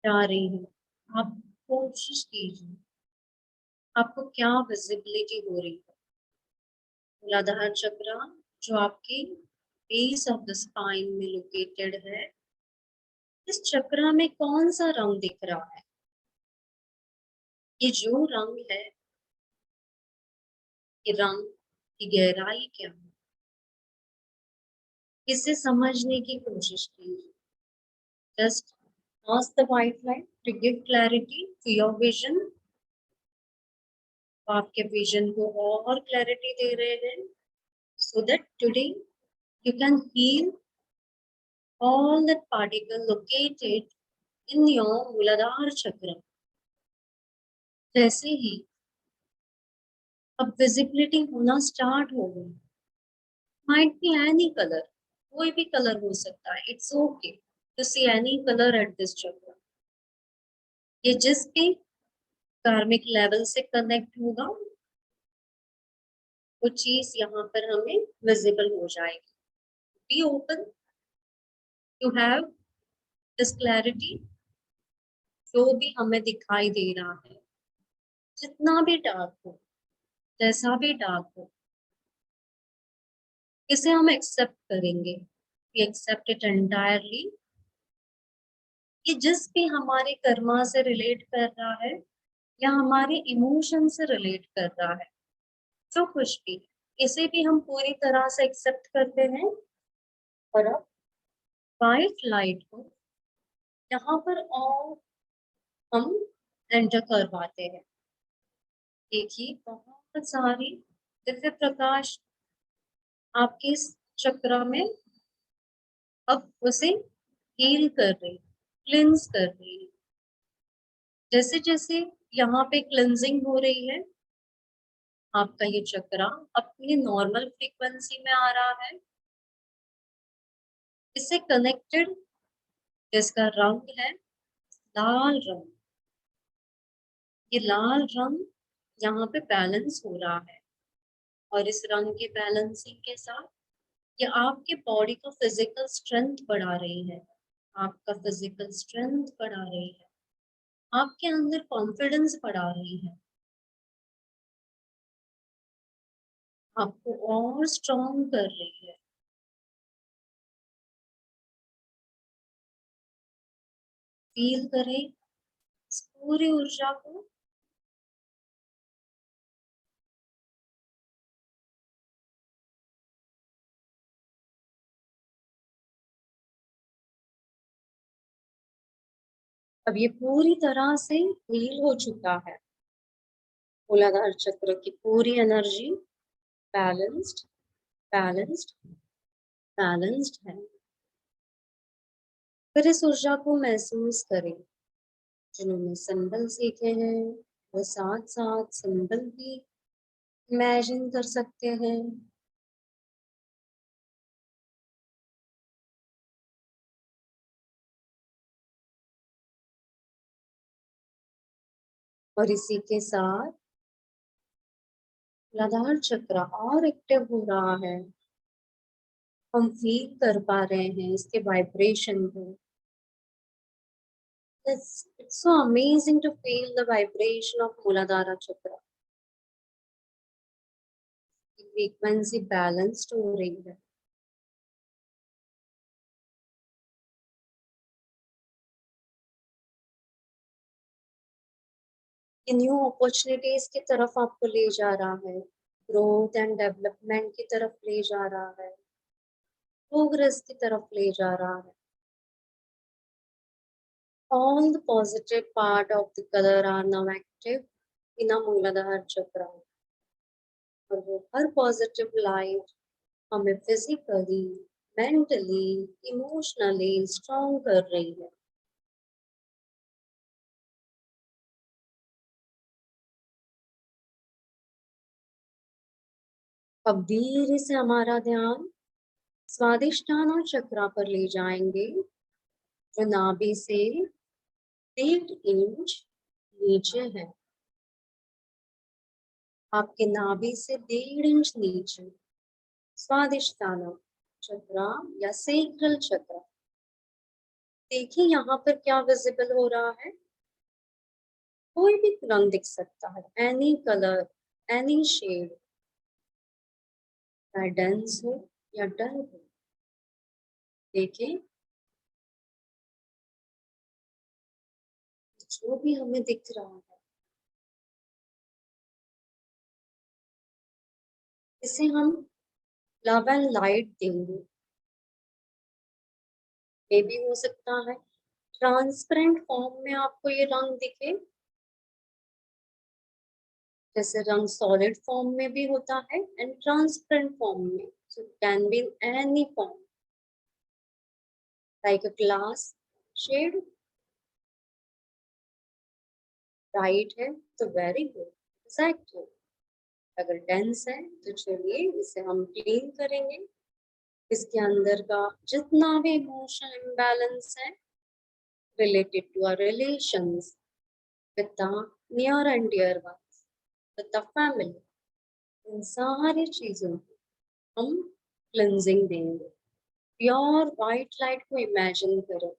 जा रही है, आप कोशिश कीजिए आपको क्या विजिबिलिटी हो रही है। मूलाधार चक्र जो आपके बेस ऑफ द स्पाइन में लोकेटेड है, इस चक्र में कौन सा रंग दिख रहा है? ये जो रंग है कि रंग की गहराई क्या है, इसे समझने की कोशिश कीजिए। Just pass the white light to give clarity to your vision। आपके विजन को और क्लैरिटी दे रहे हैं, so that today you can heal all that particle located in your Muladhara chakra। जैसे ही अब विजिबिलिटी होना स्टार्ट हो गई, माइट बी एनी कलर, कोई भी कलर हो सकता है, it's okay to see any colour at this chakra. ये जिस भी कार्मिक लेवल से कनेक्ट होगा वो चीज यहाँ पर हमें विजिबल हो जाएगी। Be open to have this clarity. जो भी हमें दिखाई दे रहा है, जितना भी डार्क हो, जैसा भी डार्क हो, इसे हम एक्सेप्ट करेंगे। We accept it entirely. ये जिस भी हमारे कर्मा से रिलेट कर रहा है या हमारे इमोशन से रिलेट कर रहा है, जो कुछ भी, इसे भी हम पूरी तरह से एक्सेप्ट करते हैं। और अब वाइट लाइट को यहाँ पर और हम एंटर करवाते हैं। देखिए बहुत सारी दिव्य प्रकाश आपके इस चक्र में अब उसे हील कर रही, क्लिंस कर रही है। जैसे जैसे यहाँ पे क्लिंजिंग हो रही है, आपका ये चक्र अपनी नॉर्मल फ्रीक्वेंसी में आ रहा है। इससे कनेक्टेड जिसका रंग है लाल रंग, ये लाल रंग यहाँ पे बैलेंस हो रहा है। और इस रंग के बैलेंसिंग के साथ ये आपके बॉडी का फिजिकल स्ट्रेंथ बढ़ा रही है, आपका फिजिकल स्ट्रेंथ बढ़ा रही है, आपके अंदर कॉन्फिडेंस बढ़ा रही है, आपको और स्ट्रॉन्ग कर रही है। फील करें इस पूरी ऊर्जा को। अब ये पूरी तरह से हील हो चुका है। मूलाधार चक्र की पूरी एनर्जी बैलेंस्ड, बैलेंस्ड, बैलेंस्ड है। फिर इस ऊर्जा को महसूस करें। जिन्होंने सिंबल सीखे हैं वो साथ साथ सिंबल भी इमेजिन कर सकते हैं। और इसी के साथ मूलाधार चक्र और एक्टिव हो रहा है। हम फील कर पा रहे हैं इसके वाइब्रेशन को। It's so amazing to feel the vibration of Muladhara Chakra। Frequency balanced हो रही है। ये न्यू अपॉर्चुनिटीज की तरफ आपको ले जा रहा है, ग्रोथ एंड डेवलपमेंट की तरफ ले जा रहा है, प्रोग्रेस की तरफ ले जा रहा है। All the positive part of the color are now active in a Muladhara Chakra। और वो हर पॉजिटिव लाइट हमें फिजिकली, मेंटली, इमोशनली स्ट्रॉन्ग कर रही है। अब धीरे से हमारा ध्यान स्वादिष्ठान चक्र पर ले जाएंगे, जो नाभि से 1.5 इंच नीचे है। आपके नाभि से 1.5 इंच नीचे स्वादिष्ठान चक्र या सेक्रल चक्र। देखिए यहाँ पर क्या विजिबल हो रहा है। कोई भी रंग दिख सकता है, एनी कलर, एनी शेड, चाहे डेंस हो या डल हो। देखिए जो भी हमें दिख रहा है इसे हम लव एंड लाइट देंगे। ये भी हो सकता है ट्रांसपेरेंट फॉर्म में आपको ये रंग दिखे, जैसे रंग सॉलिड फॉर्म में भी होता है एंड ट्रांसपेरेंट फॉर्म में, so can be in any form like a glass shade. Bright है तो वेरी गुड, एग्जैक्टली। अगर डेंस है तो चलिए इसे हम क्लीन करेंगे। इसके अंदर का जितना भी इमोशनल इम्बैलेंस है related to our relations with the near and dear ones, with the family, इन सारी चीजों को हम क्लेंजिंग देंगे। प्योर वाइट लाइट को इमेजिन करें,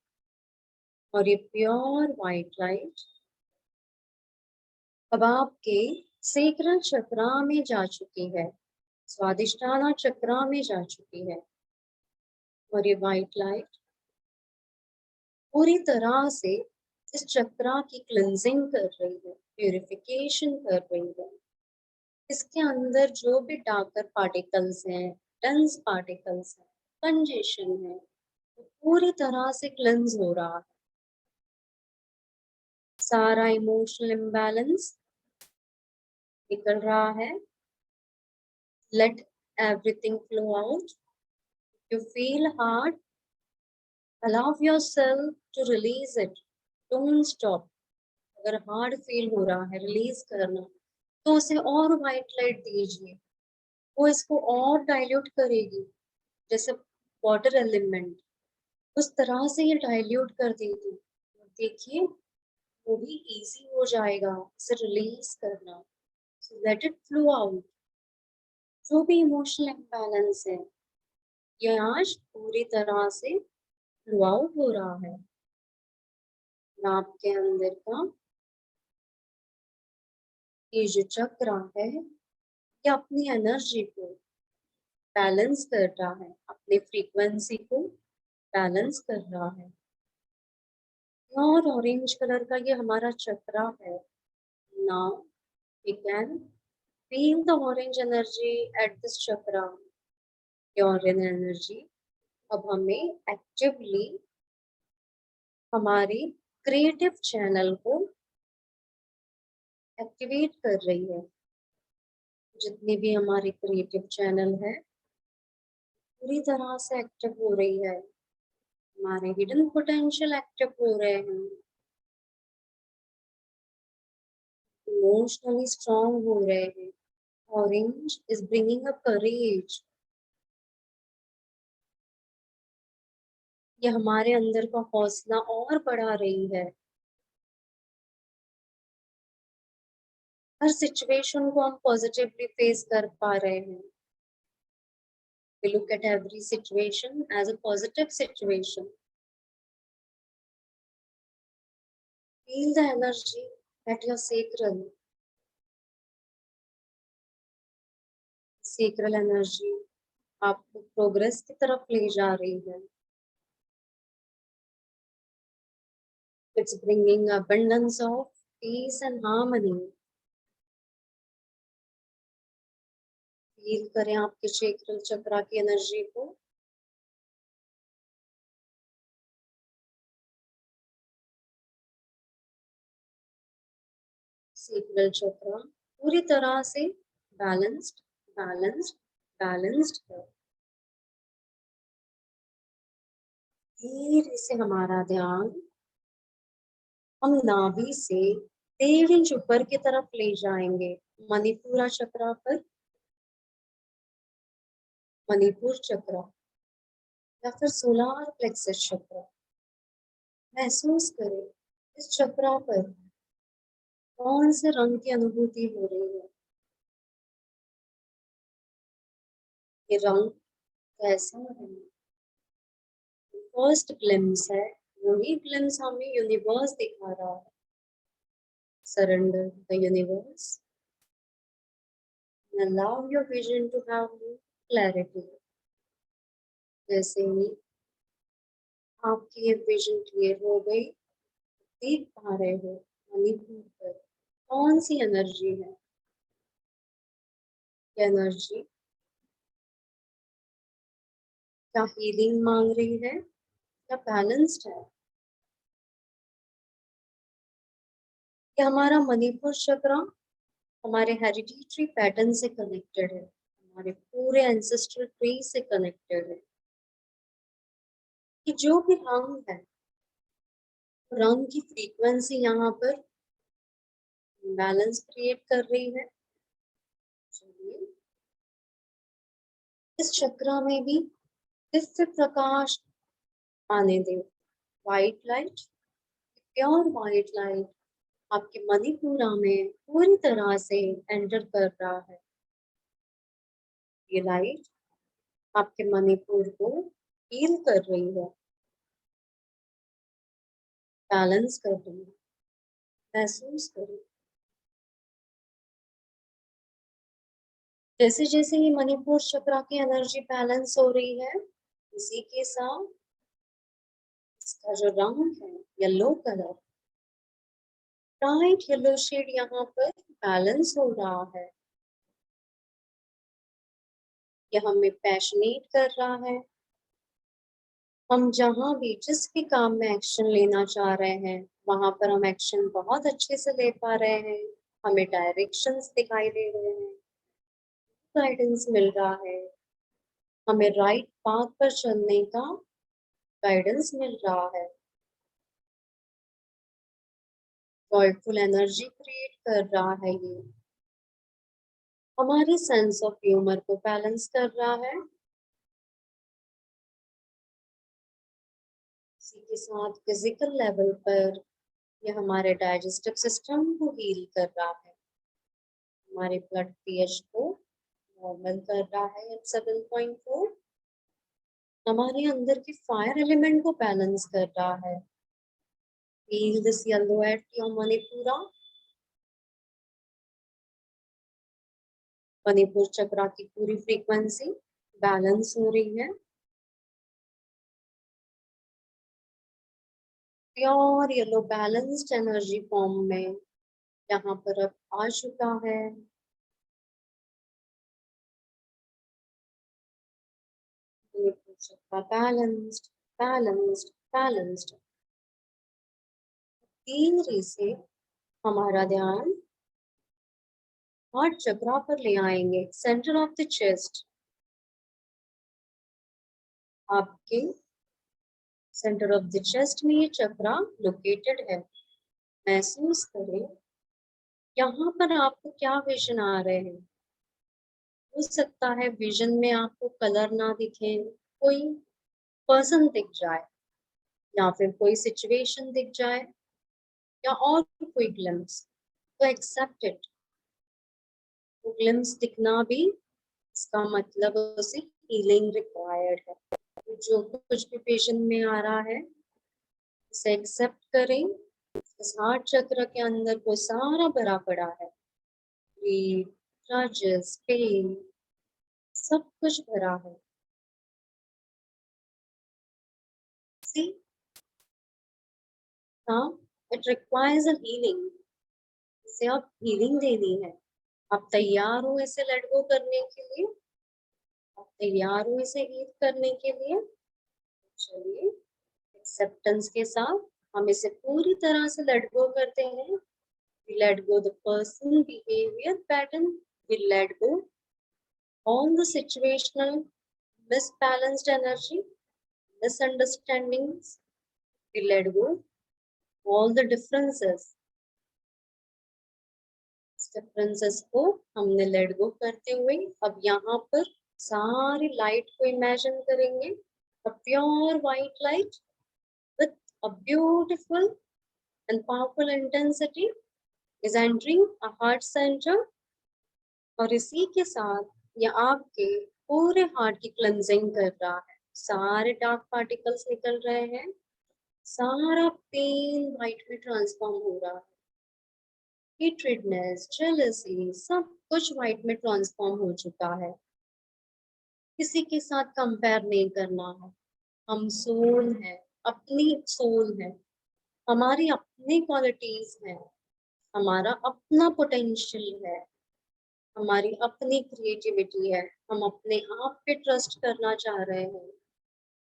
और ये प्योर वाइट लाइट अब आपके सेक्रल चक्रा में जा चुकी है, स्वादिष्ठाना चक्रा में जा चुकी है, और ये वाइट लाइट पूरी तरह से इस चक्रा की क्लेंजिंग कर रही है, प्यूरिफिकेशन कर रही है। इसके अंदर जो भी डार्कर पार्टिकल्स हैं, डेंस पार्टिकल्स हैं, कंजेशन है, वो पूरी तरह से क्लेंज हो रहा है। सारा इमोशनल इम्बैलेंस निकल रहा है। Late everything flow out. You feel hard, allow yourself to release it, don't stop। अगर हार्ड फील हो रहा है रिलीज करना, तो उसे और वाइट लाइट दीजिए, वो इसको और डाइल्यूट करेगी, जैसे वाटर एलिमेंट उस तरह से ये डाइल्यूट कर देगी। देखिए वो भी इजी हो जाएगा इसे रिलीज करना। Let it flow out. जो भी इमोशनल इम्बैलेंस है ये आज पूरी तरह से फ्लो आउट हो रहा है। आपके अंदर का ये जो चक्र है ये अपनी एनर्जी को बैलेंस कर रहा है, अपने फ्रीक्वेंसी को बैलेंस कर रहा है। और ऑरेंज कलर का ये हमारा चक्रा है। Now we can feel the orange energy at this chakra। ये orange energy अब हमें एक्टिवली हमारी क्रिएटिव चैनल को एक्टिवेट कर रही है। जितनी भी हमारी क्रिएटिव चैनल है पूरी तरह से एक्टिव हो रही है। हमारे हिडन पोटेंशियल एक्टिव हो रहे हैं, इमोशनली स्ट्रॉन्ग हो रहे हैं। ऑरेंज इज ब्रिंगिंग अ करेज। ये हमारे अंदर का हौसला और बढ़ा रही है। हर सिचुएशन को हम पॉजिटिवली फेस कर पा रहे हैं। We look at every situation as a positive situation। Feel the energy at your sacral। Sacral energy आपको प्रोग्रेस की तरफ ले जा रही है। It's bringing abundance of peace and harmony। Feel करें आपके सैक्रल चक्रा की एनर्जी को। सैक्रल चक्रा पूरी तरह से बैलेंस्ड बैलेंस्ड बैलेंस्ड है। धीरे से हमारा ध्यान हम नाभि से 13 इंच ऊपर की तरफ ले जाएंगे, मणिपुरा चक्रा पर। मणिपुर चक्रा या फिर सोलार प्लेक्सस चक्रा। महसूस करें इस चक्रा पर कौन से रंग की अनुभूति हो रही है। ये रंग कैसा है। फर्स्ट ग्लिम्स है, वही ग्लिम्स हमें यूनिवर्स दिखा रहा है। Surrender the universe and allow your vision to have more clarity। जैसे ही आपकी ये विजन क्लियर हो गई, देख पा रहे हो मणिपुर पर कौन सी एनर्जी है। ये एनर्जी क्या हीलिंग मांग रही है या बैलेंस्ड है? ये हमारा मणिपुर चक्र हमारे हेरिडिटरी पैटर्न से कनेक्टेड है, हमारे पूरे एंसेस्ट्रल ट्री से कनेक्टेड है कि जो भी रंग है, रंग की फ्रीक्वेंसी यहाँ पर बैलेंस क्रिएट कर रही है। चलिए इस चक्र में भी दिव्य प्रकाश आने दे, white light, pure white light आपके मणिपुरा में पूरी तरह से एंटर कर रहा है। ये लाइट आपके मणिपुर को हील कर रही है, बैलेंस कर रही है। महसूस करें जैसे जैसे ये मणिपुर चक्र की एनर्जी बैलेंस हो रही है, इसी के साथ इसका जो रंग है yellow colour, bright yellow shade यहाँ पर बैलेंस हो रहा है। यह हमें पैशनेट कर रहा है। हम जहाँ भी जिस भी काम में एक्शन लेना चाह रहे हैं, वहां पर हम एक्शन बहुत अच्छे से ले पा रहे हैं। हमें डायरेक्शंस दिखाई दे रहे हैं, गाइडेंस मिल रहा है, हमें राइट पाथ पर चलने का गाइडेंस मिल रहा है। जॉयफुल एनर्जी क्रिएट कर रहा है ये, हमारी सेंस ऑफ ह्यूमर को बैलेंस कर रहा है। इसी के साथ फिजिकल लेवल पर यह हमारे डाइजेस्टिव सिस्टम को हील कर रहा है, हमारे ब्लड पीएच को नॉर्मल कर रहा है एट 7.4, हमारे अंदर के फायर एलिमेंट को बैलेंस कर रहा है। Feel this yellow at your Manipura, Manipur चक्र की पूरी फ्रीक्वेंसी बैलेंस हो रही है। Pure yellow balanced energy form में यहाँ पर अब आ चुका है। Balanced balanced balanced. धीरे से हमारा ध्यान हार्ट चक्र पर ले आएंगे, सेंटर ऑफ द चेस्ट। आपके सेंटर ऑफ द चेस्ट में ये चक्र लोकेटेड है। महसूस करें यहाँ पर आपको क्या विजन आ रहे हैं। हो सकता है विजन में आपको कलर ना दिखे, कोई पर्सन दिख जाए, या फिर कोई सिचुएशन दिख जाए, या और कोई ग्लिम्स, तो एक्सेप्ट इट। वो ग्लिम्स दिखना भी इसका मतलब उसे हीलिंग रिक्वायर्ड है। तो जो कुछ भी विजन में आ रहा है इसे एक्सेप्ट करें। इस हार्ट चक्र के अंदर वो सारा भरा पड़ा है, ग्रीड, ग्रजेस, पेन, सब कुछ भरा है। See, हाँ, इट रिक्वायर्स अ हीलिंग। इसे आप हीलिंग देनी है। आप तैयार हो इसे लेट गो करने के लिए? आप तैयार हो इसे हील करने के लिए? चलिए एक्सेप्टेंस के साथ हम इसे पूरी तरह से लेट गो करते हैं। We let go the person, behavior pattern. We let go all the situational misbalanced energy, misunderstandings. We let go all the differences. Differences को हमने लेट गो करते हुए अब यहाँ पर सारी लाइट को इमेजिन करेंगे। A pure white light with a beautiful and powerful intensity is entering a heart center, और इसी के साथ ये आपके पूरे हार्ट की क्लेंजिंग कर रहा है। सारे डार्क पार्टिकल्स निकल रहे हैं, सारा पेन व्हाइट में ट्रांसफॉर्म हो रहा है, हेट्रेडनेस, जेलसी, सब कुछ व्हाइट में ट्रांसफॉर्म हो चुका है। किसी के साथ कंपेयर नहीं करना है। हम सोल है, अपनी सोल है, हमारी अपनी क्वालिटीज है, हमारा अपना पोटेंशियल है, हमारी अपनी क्रिएटिविटी है। हम अपने आप पे ट्रस्ट करना चाह रहे हैं,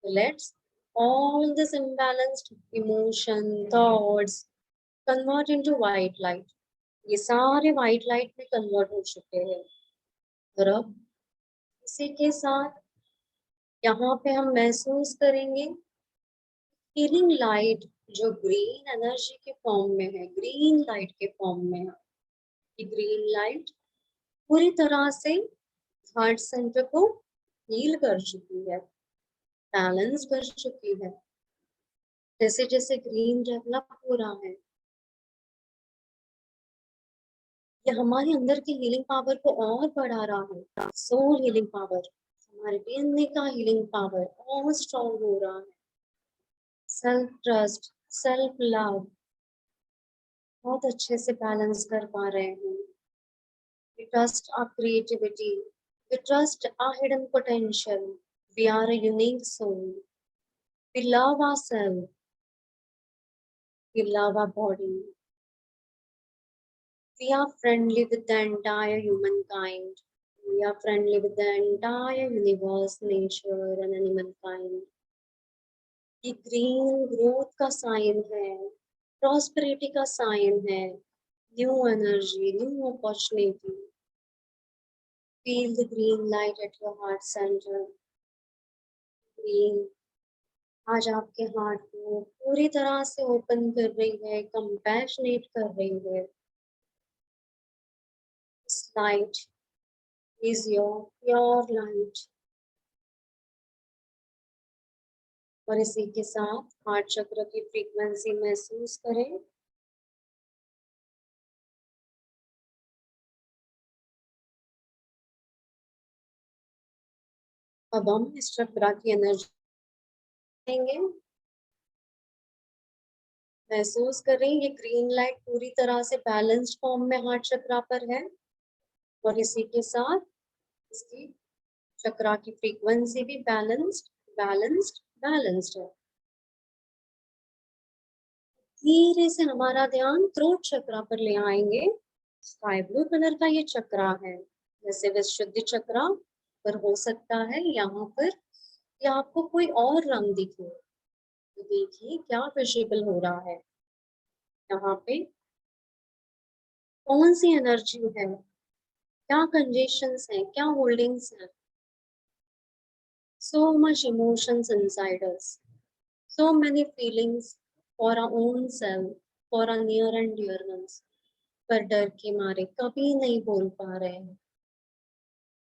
Let's all this imbalanced emotion, thoughts convert into white light. ये सारे white light में convert हो चुके हैं। और अब इसी के साथ यहाँ पे हम महसूस करेंगे हीलिंग लाइट जो ग्रीन एनर्जी के फॉर्म में है, ग्रीन लाइट के फॉर्म में है। ये ग्रीन लाइट पूरी तरह से हार्ट सेंटर को हील कर चुकी है, बैलेंस कर चुकी है। जैसे जैसे ग्रीन डेवलप हो रहा है, ये हमारे अंदर की हीलिंग पावर को और बढ़ा रहा है। सोल हीलिंग पावर, हमारे डीएनए का हीलिंग पावर और स्ट्रॉन्ग हो रहा है। सेल्फ ट्रस्ट, सेल्फ लव बहुत अच्छे से बैलेंस कर पा रहे हैं। We trust our creativity. We trust our hidden potential. We are a unique soul. We love ourselves. We love our body. We are friendly with the entire humankind. We are friendly with the entire universe, nature and animal kind. ये ग्रीन ग्रोथ का साइन है, प्रॉस्पेरिटी का साइन है, new energy, new opportunity. Feel the green light at your heart centre. Green आज आपके हार्ट को पूरी तरह से ओपन कर रही है, कंपैशनेट कर रही है। This light is your pure light। और इसी के साथ हार्ट चक्र की फ्रीक्वेंसी महसूस करें। अब हम इस चक्र की एनर्जी देंगे। महसूस करें ये ग्रीन लाइट पूरी तरह से बैलेंस्ड फॉर्म में हार्ट चक्र पर है और इसी के साथ इसकी चक्र की फ्रीक्वेंसी भी बैलेंस्ड बैलेंस्ड बैलेंस्ड है। धीरे से हमारा ध्यान थ्रोट चक्र पर ले आएंगे। स्काई ब्लू कलर का ये चक्र है, जैसे विशुद्धि चक्र पर हो सकता है यहाँ पर या आपको कोई और रंग दिखे तो देखिए क्या विजिबल हो रहा है। यहाँ पे कौन सी एनर्जी है, क्या कंजेशंस हैं, क्या होल्डिंग्स हैं। So much emotions inside us, so many feelings for our own self, for our near and dear ones, पर डर के मारे कभी नहीं बोल पा रहे हैं।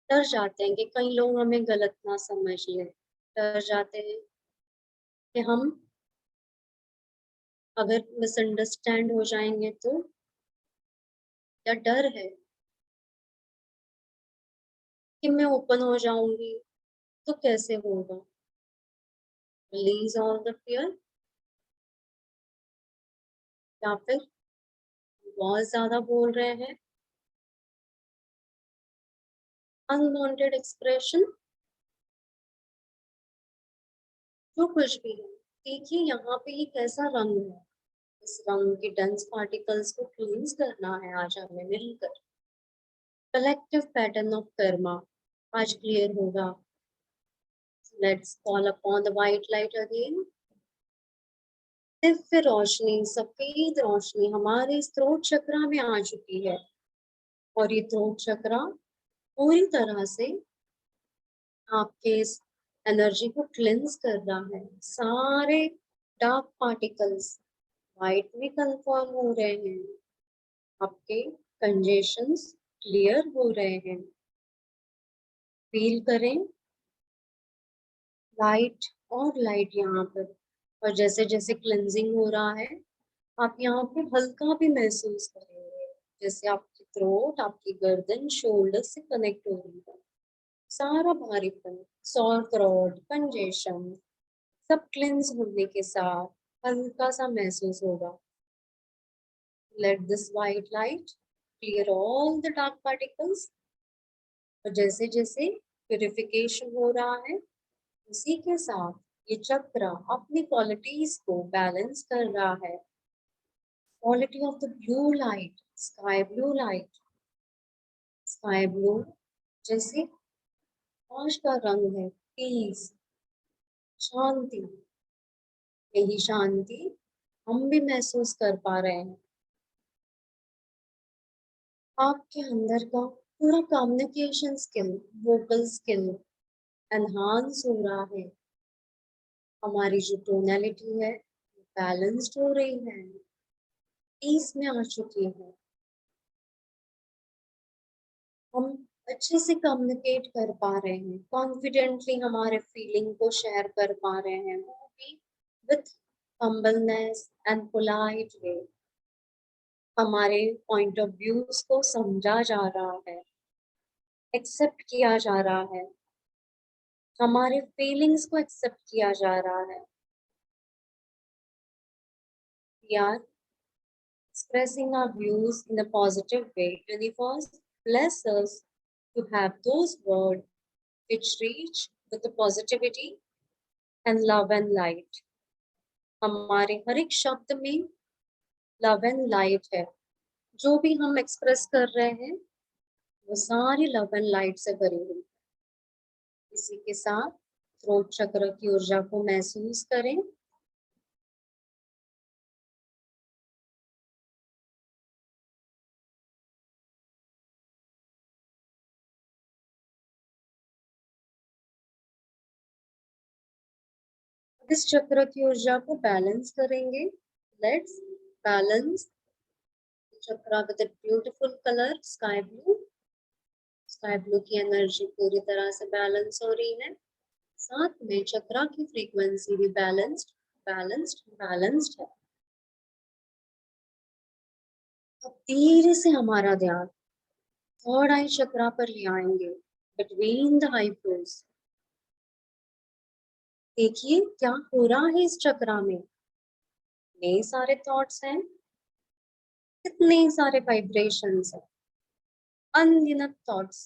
डर जाते हैं कि कई लोग हमें गलत ना समझ लें, डर जाते हैं कि हम अगर मिसअंडरस्टैंड हो जाएंगे तो, या डर है कि मैं ओपन हो जाऊंगी तो कैसे होगा। रिलीज ऑल द फियर, या फिर बहुत ज्यादा बोल रहे हैं, अनवांटेड एक्सप्रेशन, जो कुछ भी है। देखिए यहाँ पे ये कैसा रंग है, इस रंग के डेंस पार्टिकल्स को क्लींस करना है आज हमें मिलकर। कलेक्टिव पैटर्न ऑफ कर्मा आज क्लियर होगा। Let's call upon the white light again. Divya रोशनी, सफेद रोशनी हमारे थ्रोट चक्र में आ चुकी है और ये थ्रोट चक्र पूरी तरह से आपके इस एनर्जी को क्लेंस कर रहा है। सारे डार्क पार्टिकल्स वाइट में कंफर्म हो रहे हैं, आपके कंजेशंस क्लियर हो रहे हैं। फील करें लाइट और लाइट यहाँ पर, और जैसे जैसे क्लेंजिंग हो रहा है आप यहाँ पे हल्का भी महसूस करेंगे, जैसे आपकी थ्रोट, आपकी गर्दन शोल्डर से कनेक्ट हो रही है। सारा भारीपन, सॉर थ्रोट, कंजेशन सब क्लेंस होने के साथ हल्का सा महसूस होगा। Late this white light clear all the dark particles. और जैसे जैसे प्यूरिफिकेशन हो रहा है उसी के साथ ये चक्र अपनी क्वालिटीज को बैलेंस कर रहा है। Quality of the blue light, sky blue light, sky blue जैसे आकाश का रंग है, पीस, शांति, यही शांति हम भी महसूस कर पा रहे हैं। आपके अंदर का पूरा communication skill, vocal skill enhance हो रहा है। हमारी जो टोनैलिटी है बैलेंस्ड हो रही है, पीस में आ चुकी है। हम अच्छे से कम्युनिकेट कर पा रहे हैं, कॉन्फिडेंटली हमारे फीलिंग को शेयर कर पा रहे हैं, वो भी with humbleness and polite way. हमारे पॉइंट ऑफ व्यूज को समझा जा रहा है, एक्सेप्ट किया जा रहा है, हमारे फीलिंग्स को एक्सेप्ट किया जा रहा है। We are expressing our views in a positive way. Universe bless us to have those words which reach with the positivity and love and light. हमारे हर एक शब्द में लव एंड लाइट है। जो भी हम एक्सप्रेस कर रहे हैं वो सारी लव एंड लाइट से भरी हुई। इसी के साथ थ्रोट चक्र की ऊर्जा को महसूस करें। इस चक्र की ऊर्जा को बैलेंस करेंगे। लेट्स बैलेंस चक्र with beautiful colour sky blue. Sky blue की एनर्जी पूरी तरह से बैलेंस हो रही है। साथ में चक्र की फ्रीक्वेंसी भी बैलेंस्ड बैलेंस्ड बैलेंस्ड है। अब धीरे से हमारा ध्यान थर्ड आई चक्र पर ले आएंगे, बिटवीन द आईब्रोज। देखिए क्या हो रहा है इस चक्र में। कितने सारे थॉट्स हैं, कितने सारे वाइब्रेशंस हैं, अनगिनत थॉट्स।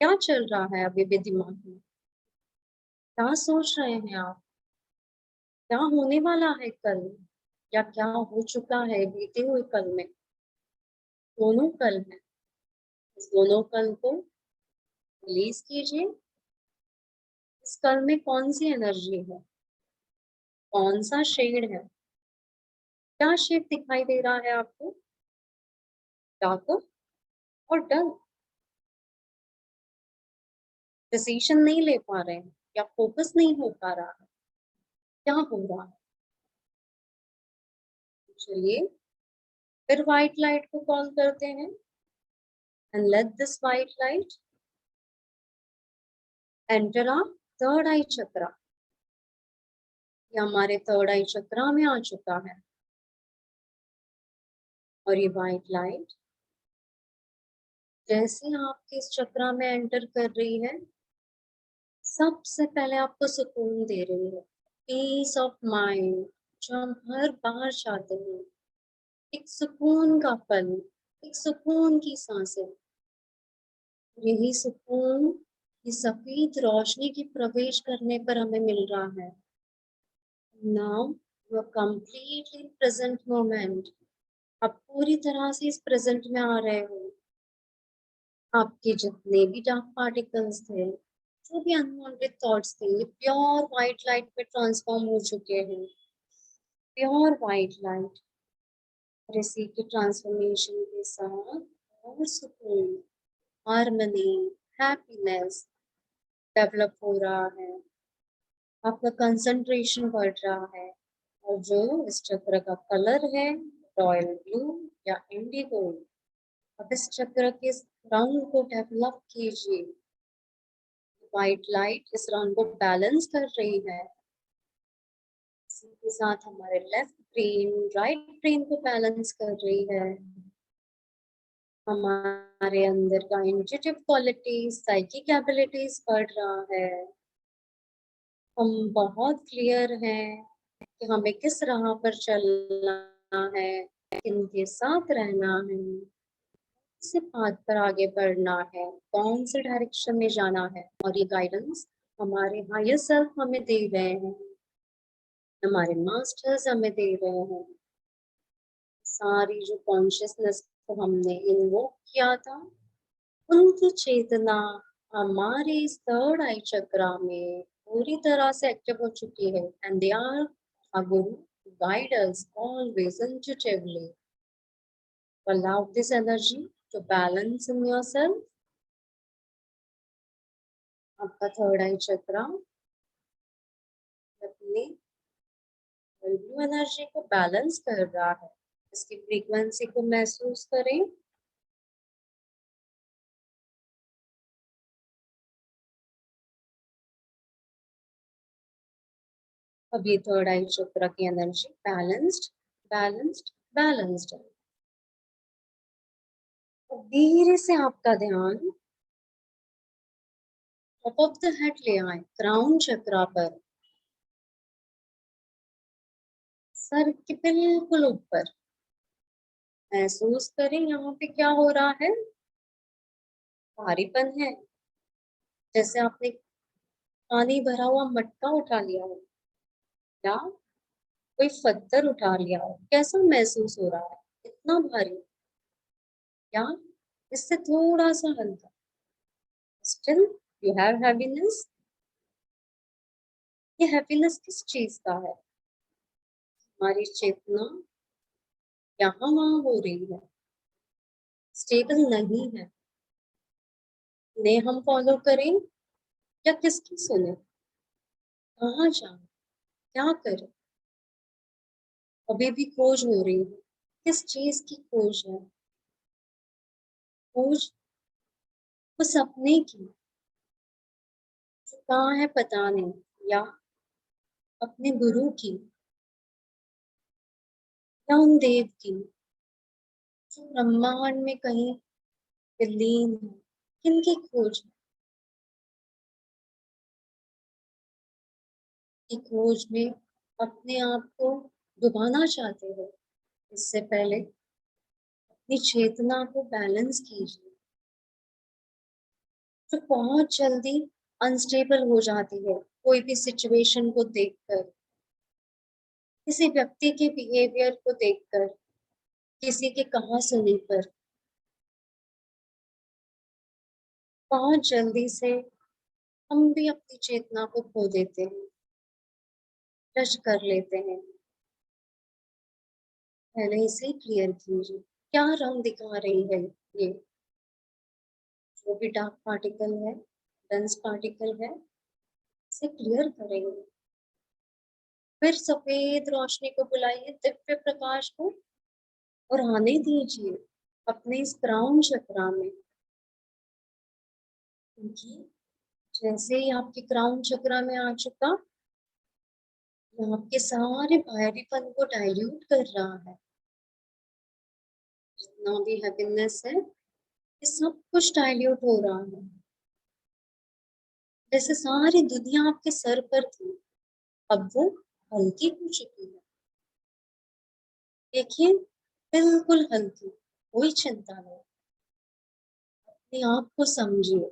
क्या चल रहा है अभी भी दिमाग में? क्या सोच रहे हैं आप? क्या होने वाला है कल, या क्या हो चुका है बीते हुए कल में? दोनों कल में। इस दोनों कल को रिलीज कीजिए। इस कल में कौन सी एनर्जी है, कौन सा शेड है? क्या शेड दिखाई दे रहा है आपको? डार्क और डल। डिसीजन नहीं ले पा रहे हैं या फोकस नहीं हो पा रहा है, क्या हो रहा है? चलिए फिर व्हाइट लाइट को कॉल करते हैं and let this white light enter our third eye chakra. ये हमारे थर्ड आई चक्र में आ चुका है और ये व्हाइट लाइट जैसे आपके इस चक्र में एंटर कर रही है, सबसे पहले आपको सुकून दे रही है, पीस ऑफ माइंड, जो हम हर बार चाहते हैं। एक सुकून का पल, एक सुकून की सांसें। यही सुकून ये सफेद रोशनी की प्रवेश करने पर हमें मिल रहा है। Now you are completely present moment. आप पूरी तरह से इस प्रेजेंट में आ रहे हो। आपके जितने भी डार्क पार्टिकल्स थे, जो भी अनवांटेड थॉट्स थे, ये प्योर व्हाइट लाइट में ट्रांसफॉर्म हो चुके हैं। Pure white light. और इसी की ट्रांसफॉर्मेशन के साथ और सुकून, हार्मनी, हैप्पीनेस डेवलप हो रहा है। आपका कंसंट्रेशन बढ़ रहा है। और जो इस चक्र का कलर है, रॉयल ब्लू या इंडिगो, अब इस चक्र के इस रंग को डेवलप कीजिए। व्हाइट लाइट इस रंग को बैलेंस कर रही है। इसी के साथ हमारे लेफ्ट ब्रेन राइट ब्रेन को बैलेंस कर रही है। हमारे अंदर का इंट्यूटिव क्वालिटीज, साइकिक एबिलिटीज बढ़ रहा है। हम बहुत क्लियर हैं कि हमें किस राह पर चलना है, किनके साथ रहना है, किस पाथ पर आगे बढ़ना है, कौन से डायरेक्शन में जाना है। और ये गाइडेंस हमारे हायर सेल्फ हमें दे रहे हैं, हमारे मास्टर्स हमें दे रहे हैं। सारी जो कॉन्शियसनेस को हमने इन्वोक किया था, उनकी चेतना हमारे इस थर्ड आई चक्र में पूरी तरह से एक्टिव हो चुकी है and they are a guru to guide us always intuitively. Allow this energy to balance in yourself. आपका थर्ड आई चक्रा अपनी ब्लू एनर्जी को बैलेंस कर रहा है, इसकी फ्रीक्वेंसी को महसूस करें। अब ये थर्ड आई चक्र की एनर्जी बैलेंस्ड बैलेंस्ड बैलेंस्ड है। अब धीरे से आपका ध्यान टॉप ऑफ द हेड ले आए, क्राउन चक्रा पर, सर के बिल्कुल ऊपर। महसूस करें यहाँ पे क्या हो रहा है। भारीपन है, जैसे आपने पानी भरा हुआ मटका उठा लिया हो या कोई पत्थर उठा लिया हो। कैसा महसूस हो रहा है, इतना भारी या इससे थोड़ा सा हल्का। Still you have happiness. ये हैप्पीनेस किस चीज का है। हमारी चेतना यहाँ वहां हो रही है, स्टेबल नहीं है। इन्हें हम फॉलो करें या किसकी सुने, कहाँ जाए, क्या करें। अभी भी खोज हो रही है, किस चीज की खोज है। खोज उस अपने की जो कहाँ है पता नहीं, या अपने गुरु की, या उन देव की जो ब्रह्मांड में कहीं विलीन है। किनकी खोज है। की खोज में अपने आप को डुबाना चाहते हो, इससे पहले अपनी चेतना को बैलेंस कीजिए। जो बहुत जल्दी अनस्टेबल हो जाती है कोई भी सिचुएशन को देखकर, किसी व्यक्ति के बिहेवियर को देखकर, किसी के कहा सुनी पर, बहुत जल्दी से हम भी अपनी चेतना को खो देते हैं, टच कर लेते हैं। पहले इसे क्लियर कीजिए, क्या रंग दिखा रही है ये। जो भी डार्क पार्टिकल है, डेंस पार्टिकल है, इसे क्लियर करेंगे। फिर सफेद रोशनी को बुलाइए, दिव्य प्रकाश को, और आने दीजिए अपने इस क्राउन चक्रा में। क्योंकि जैसे ही आपके क्राउन चक्रा में आ चुका, वो आपके सारे भारीपन को डाइल्यूट कर रहा है। जितना भी हैप्पीनेस है, ये सब कुछ डाइल्यूट हो रहा है। जैसे सारी दुनिया आपके सर पर थी, अब वो हल्की हो चुकी है। देखिए, बिल्कुल हल्की, कोई चिंता नहीं। अपने आप को समझिए,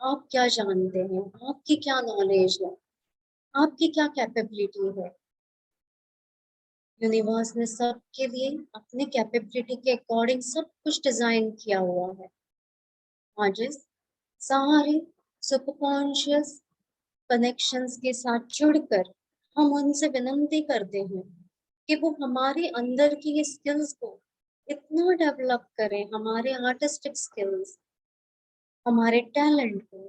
आप क्या जानते हैं, आपकी क्या नॉलेज है, आपकी क्या कैपेबिलिटी है। यूनिवर्स ने सबके लिए अपने कैपेबिलिटी के अकॉर्डिंग सब कुछ डिजाइन किया हुआ है। आज इस सारे सुपरकॉन्शियस कनेक्शंस के साथ जुड़कर हम उनसे विनती करते हैं कि वो हमारे अंदर की ये स्किल्स को इतना डेवलप करें, हमारे आर्टिस्टिक स्किल्स, हमारे टैलेंट को,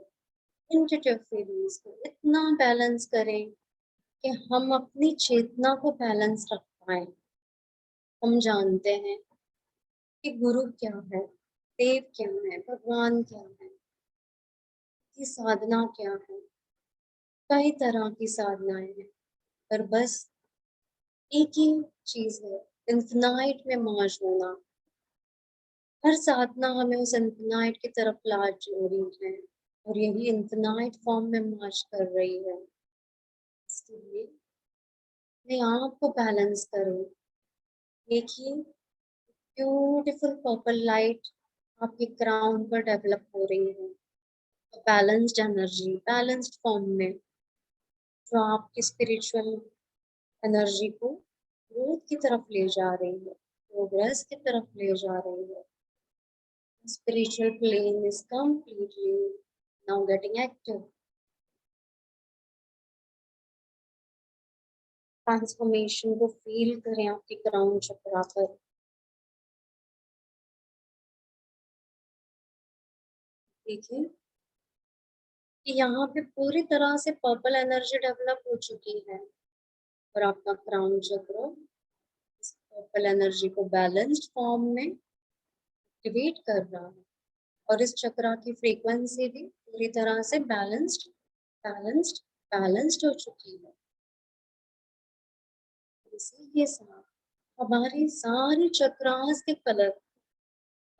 इंट्यूटिव फीलिंग्स को इतना बैलेंस करें कि हम अपनी चेतना को बैलेंस रख पाए। हम जानते हैं कि गुरु क्या है, देव क्या है, भगवान क्या है, की साधना क्या है। कई तरह की साधनाएं हैं, पर बस एक ही चीज है, इन्फिनाइट में मर्ज होना। हर साधना हमें उस इन्फिनाइट की तरफ ला रही है, और यही इन्फिनाइट फॉर्म में मर्ज कर रही है। इसके लिए अपने आप को बैलेंस करो। देखिए, ब्यूटीफुल पर्पल लाइट आपके क्राउन पर डेवलप हो रही है, बैलेंस्ड एनर्जी, बैलेंस्ड फॉर्म में, जो आपकी स्पिरिचुअल एनर्जी को ग्रोथ की तरफ ले जा रही है, प्रोग्रेस की तरफ ले जा रही है। Spiritual plane is completely now getting active. Transformation को फील करें आपके क्राउन चक्रा पर। देखिए कि यहाँ पे पूरी तरह से पर्पल एनर्जी डेवलप हो चुकी है और आपका क्राउन चक्र इस पर्पल एनर्जी को बैलेंस्ड फॉर्म में एक्टिवेट कर रहा है और इस चक्रा की फ्रीक्वेंसी भी पूरी तरह से बैलेंस्ड बैलेंस्ड हो चुकी है। इसी के साथ हमारे सारे चक्रास के कलर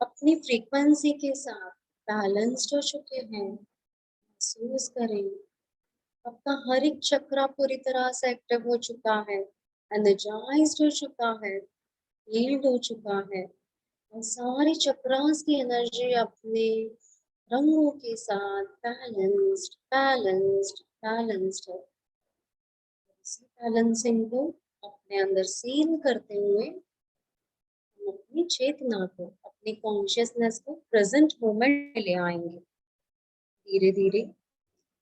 अपनी फ्रीक्वेंसी के साथ बैलेंस्ड हो चुके हैं। महसूस करें आपका हर एक चक्रा पूरी तरह से एक्टिव हो चुका है, एनर्जाइज्ड हो चुका है, हील्ड हो चुका है और सारे चक्रास की एनर्जी अपने रंगों के साथ बैलेंस्ड बैलेंस्ड बैलेंस्ड है। इसी बैलेंसिंग को अपने अंदर सील करते हुए हम अपनी चेतना को, अपनी कॉन्शियसनेस को प्रेजेंट मोमेंट में ले आएंगे। धीरे धीरे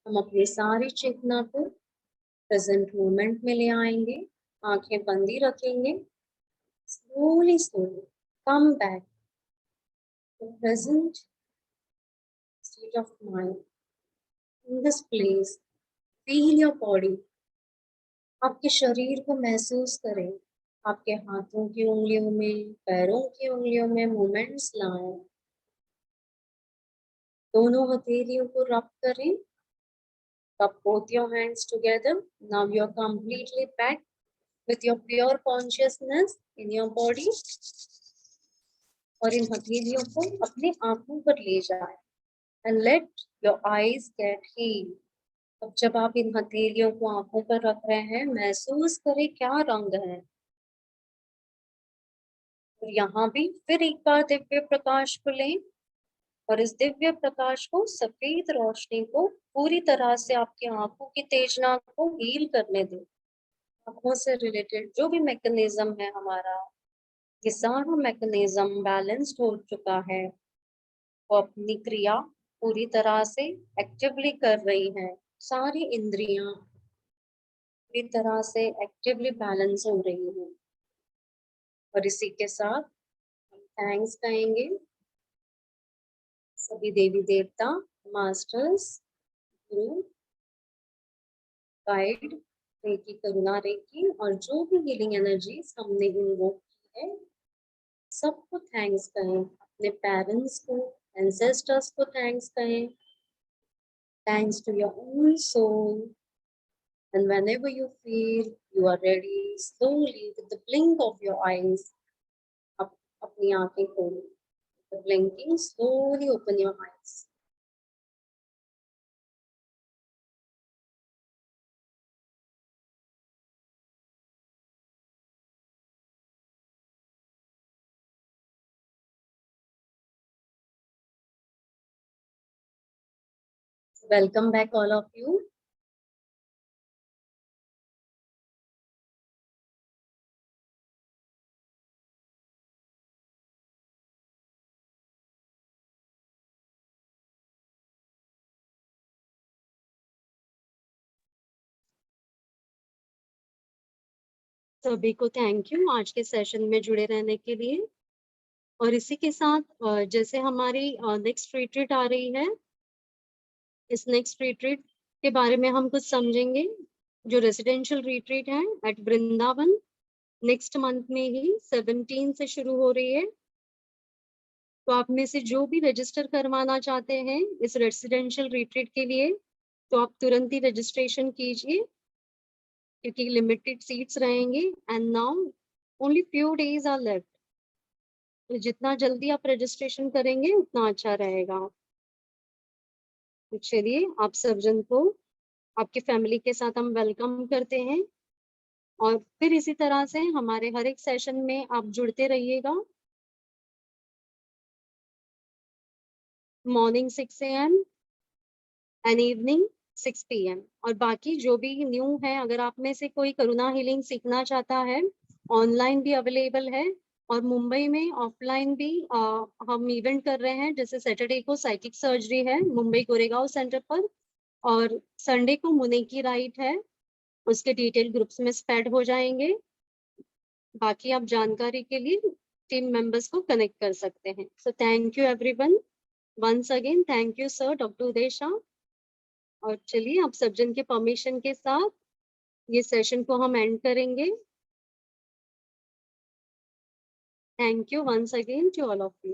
हम अपनी सारी चेतना को प्रेजेंट मोमेंट में ले आएंगे। आंखें बंद ही रखेंगे। Slowly slowly come back to present state of mind in this place. Feel your body. आपके शरीर को महसूस करें। आपके हाथों की उंगलियों में, पैरों की उंगलियों में मूवमेंट्स लाएं। दोनों हथेलियों को रब करें। Cup both your hands together. Now you are completely back with your pure consciousness in your body. और इन हथेलियों को अपनी आंखों पर ले जाए and let your eyes get healed. अब जब आप इन हथेलियों को आंखों पर रख रहे हैं, महसूस करें क्या रंग है। और यहाँ भी फिर एक बार दिव्य प्रकाश को लें और इस दिव्य प्रकाश को, सफेद रोशनी को पूरी तरह से आपकी आंखों की तेजना को हील करने दें। आंखों से रिलेटेड जो भी मैकेनिज्म है हमारा, ये सारा मैकेनिज्म बैलेंस्ड हो चुका है। वो अपनी क्रिया पूरी तरह से एक्टिवली कर रही है। सारी इंद्रियां पूरी तरह से एक्टिवली बैलेंस हो रही हैं। और इसी के साथ हम थैंक्स कहेंगे सभी देवी देवता, मास्टर्स, गुरु, गाइड, रेकी, करुणा रेकी और जो भी हीलिंग एनर्जीज हमने इन्वोक की है, सबको थैंक्स कहें। अपने पेरेंट्स को, एंसेस्टर्स को थैंक्स कहें। Thanks to your own soul. And whenever you feel you are ready, slowly with the blink of your eyes, अपनी आंखें खोलो। The blinking, slowly open your eyes. Welcome back all of you. सभी को थैंक यू आज के सेशन में जुड़े रहने के लिए। और इसी के साथ जैसे हमारी नेक्स्ट रिट्रीट आ रही है, इस नेक्स्ट रिट्रीट के बारे में हम कुछ समझेंगे। जो रेसिडेंशियल रिट्रीट है एट वृंदावन, नेक्स्ट मंथ में ही 17 से शुरू हो रही है। तो आप में से जो भी रजिस्टर करवाना चाहते हैं इस रेसिडेंशियल रिट्रीट के लिए, तो आप तुरंत ही रजिस्ट्रेशन कीजिए क्योंकि लिमिटेड सीट्स रहेंगे। And now only few days are left. तो जितना जल्दी आप रजिस्ट्रेशन करेंगे उतना अच्छा रहेगा। तो चलिए आप सब जन को आपकी फैमिली के साथ हम वेलकम करते हैं और फिर इसी तरह से हमारे हर एक सेशन में आप जुड़ते रहिएगा। Morning 6 AM and evening 6 PM। और बाकी जो भी न्यू है, अगर आप में से कोई करुणा हीलिंग सीखना चाहता है, ऑनलाइन भी अवेलेबल है और मुंबई में ऑफलाइन भी हम इवेंट कर रहे हैं। जैसे सैटरडे को साइकिक सर्जरी है मुंबई गोरेगांव सेंटर पर और संडे को मुने की राइट है। उसके डिटेल ग्रुप्स में स्प्रेड हो जाएंगे। बाकी आप जानकारी के लिए टीम मेंबर्स को कनेक्ट कर सकते हैं। So thank you everyone, once again thank you sir doctor Uday Shah. और चलिए आप सब जन के परमिशन के साथ ये सेशन को हम एंड करेंगे। Thank you once again to all of you.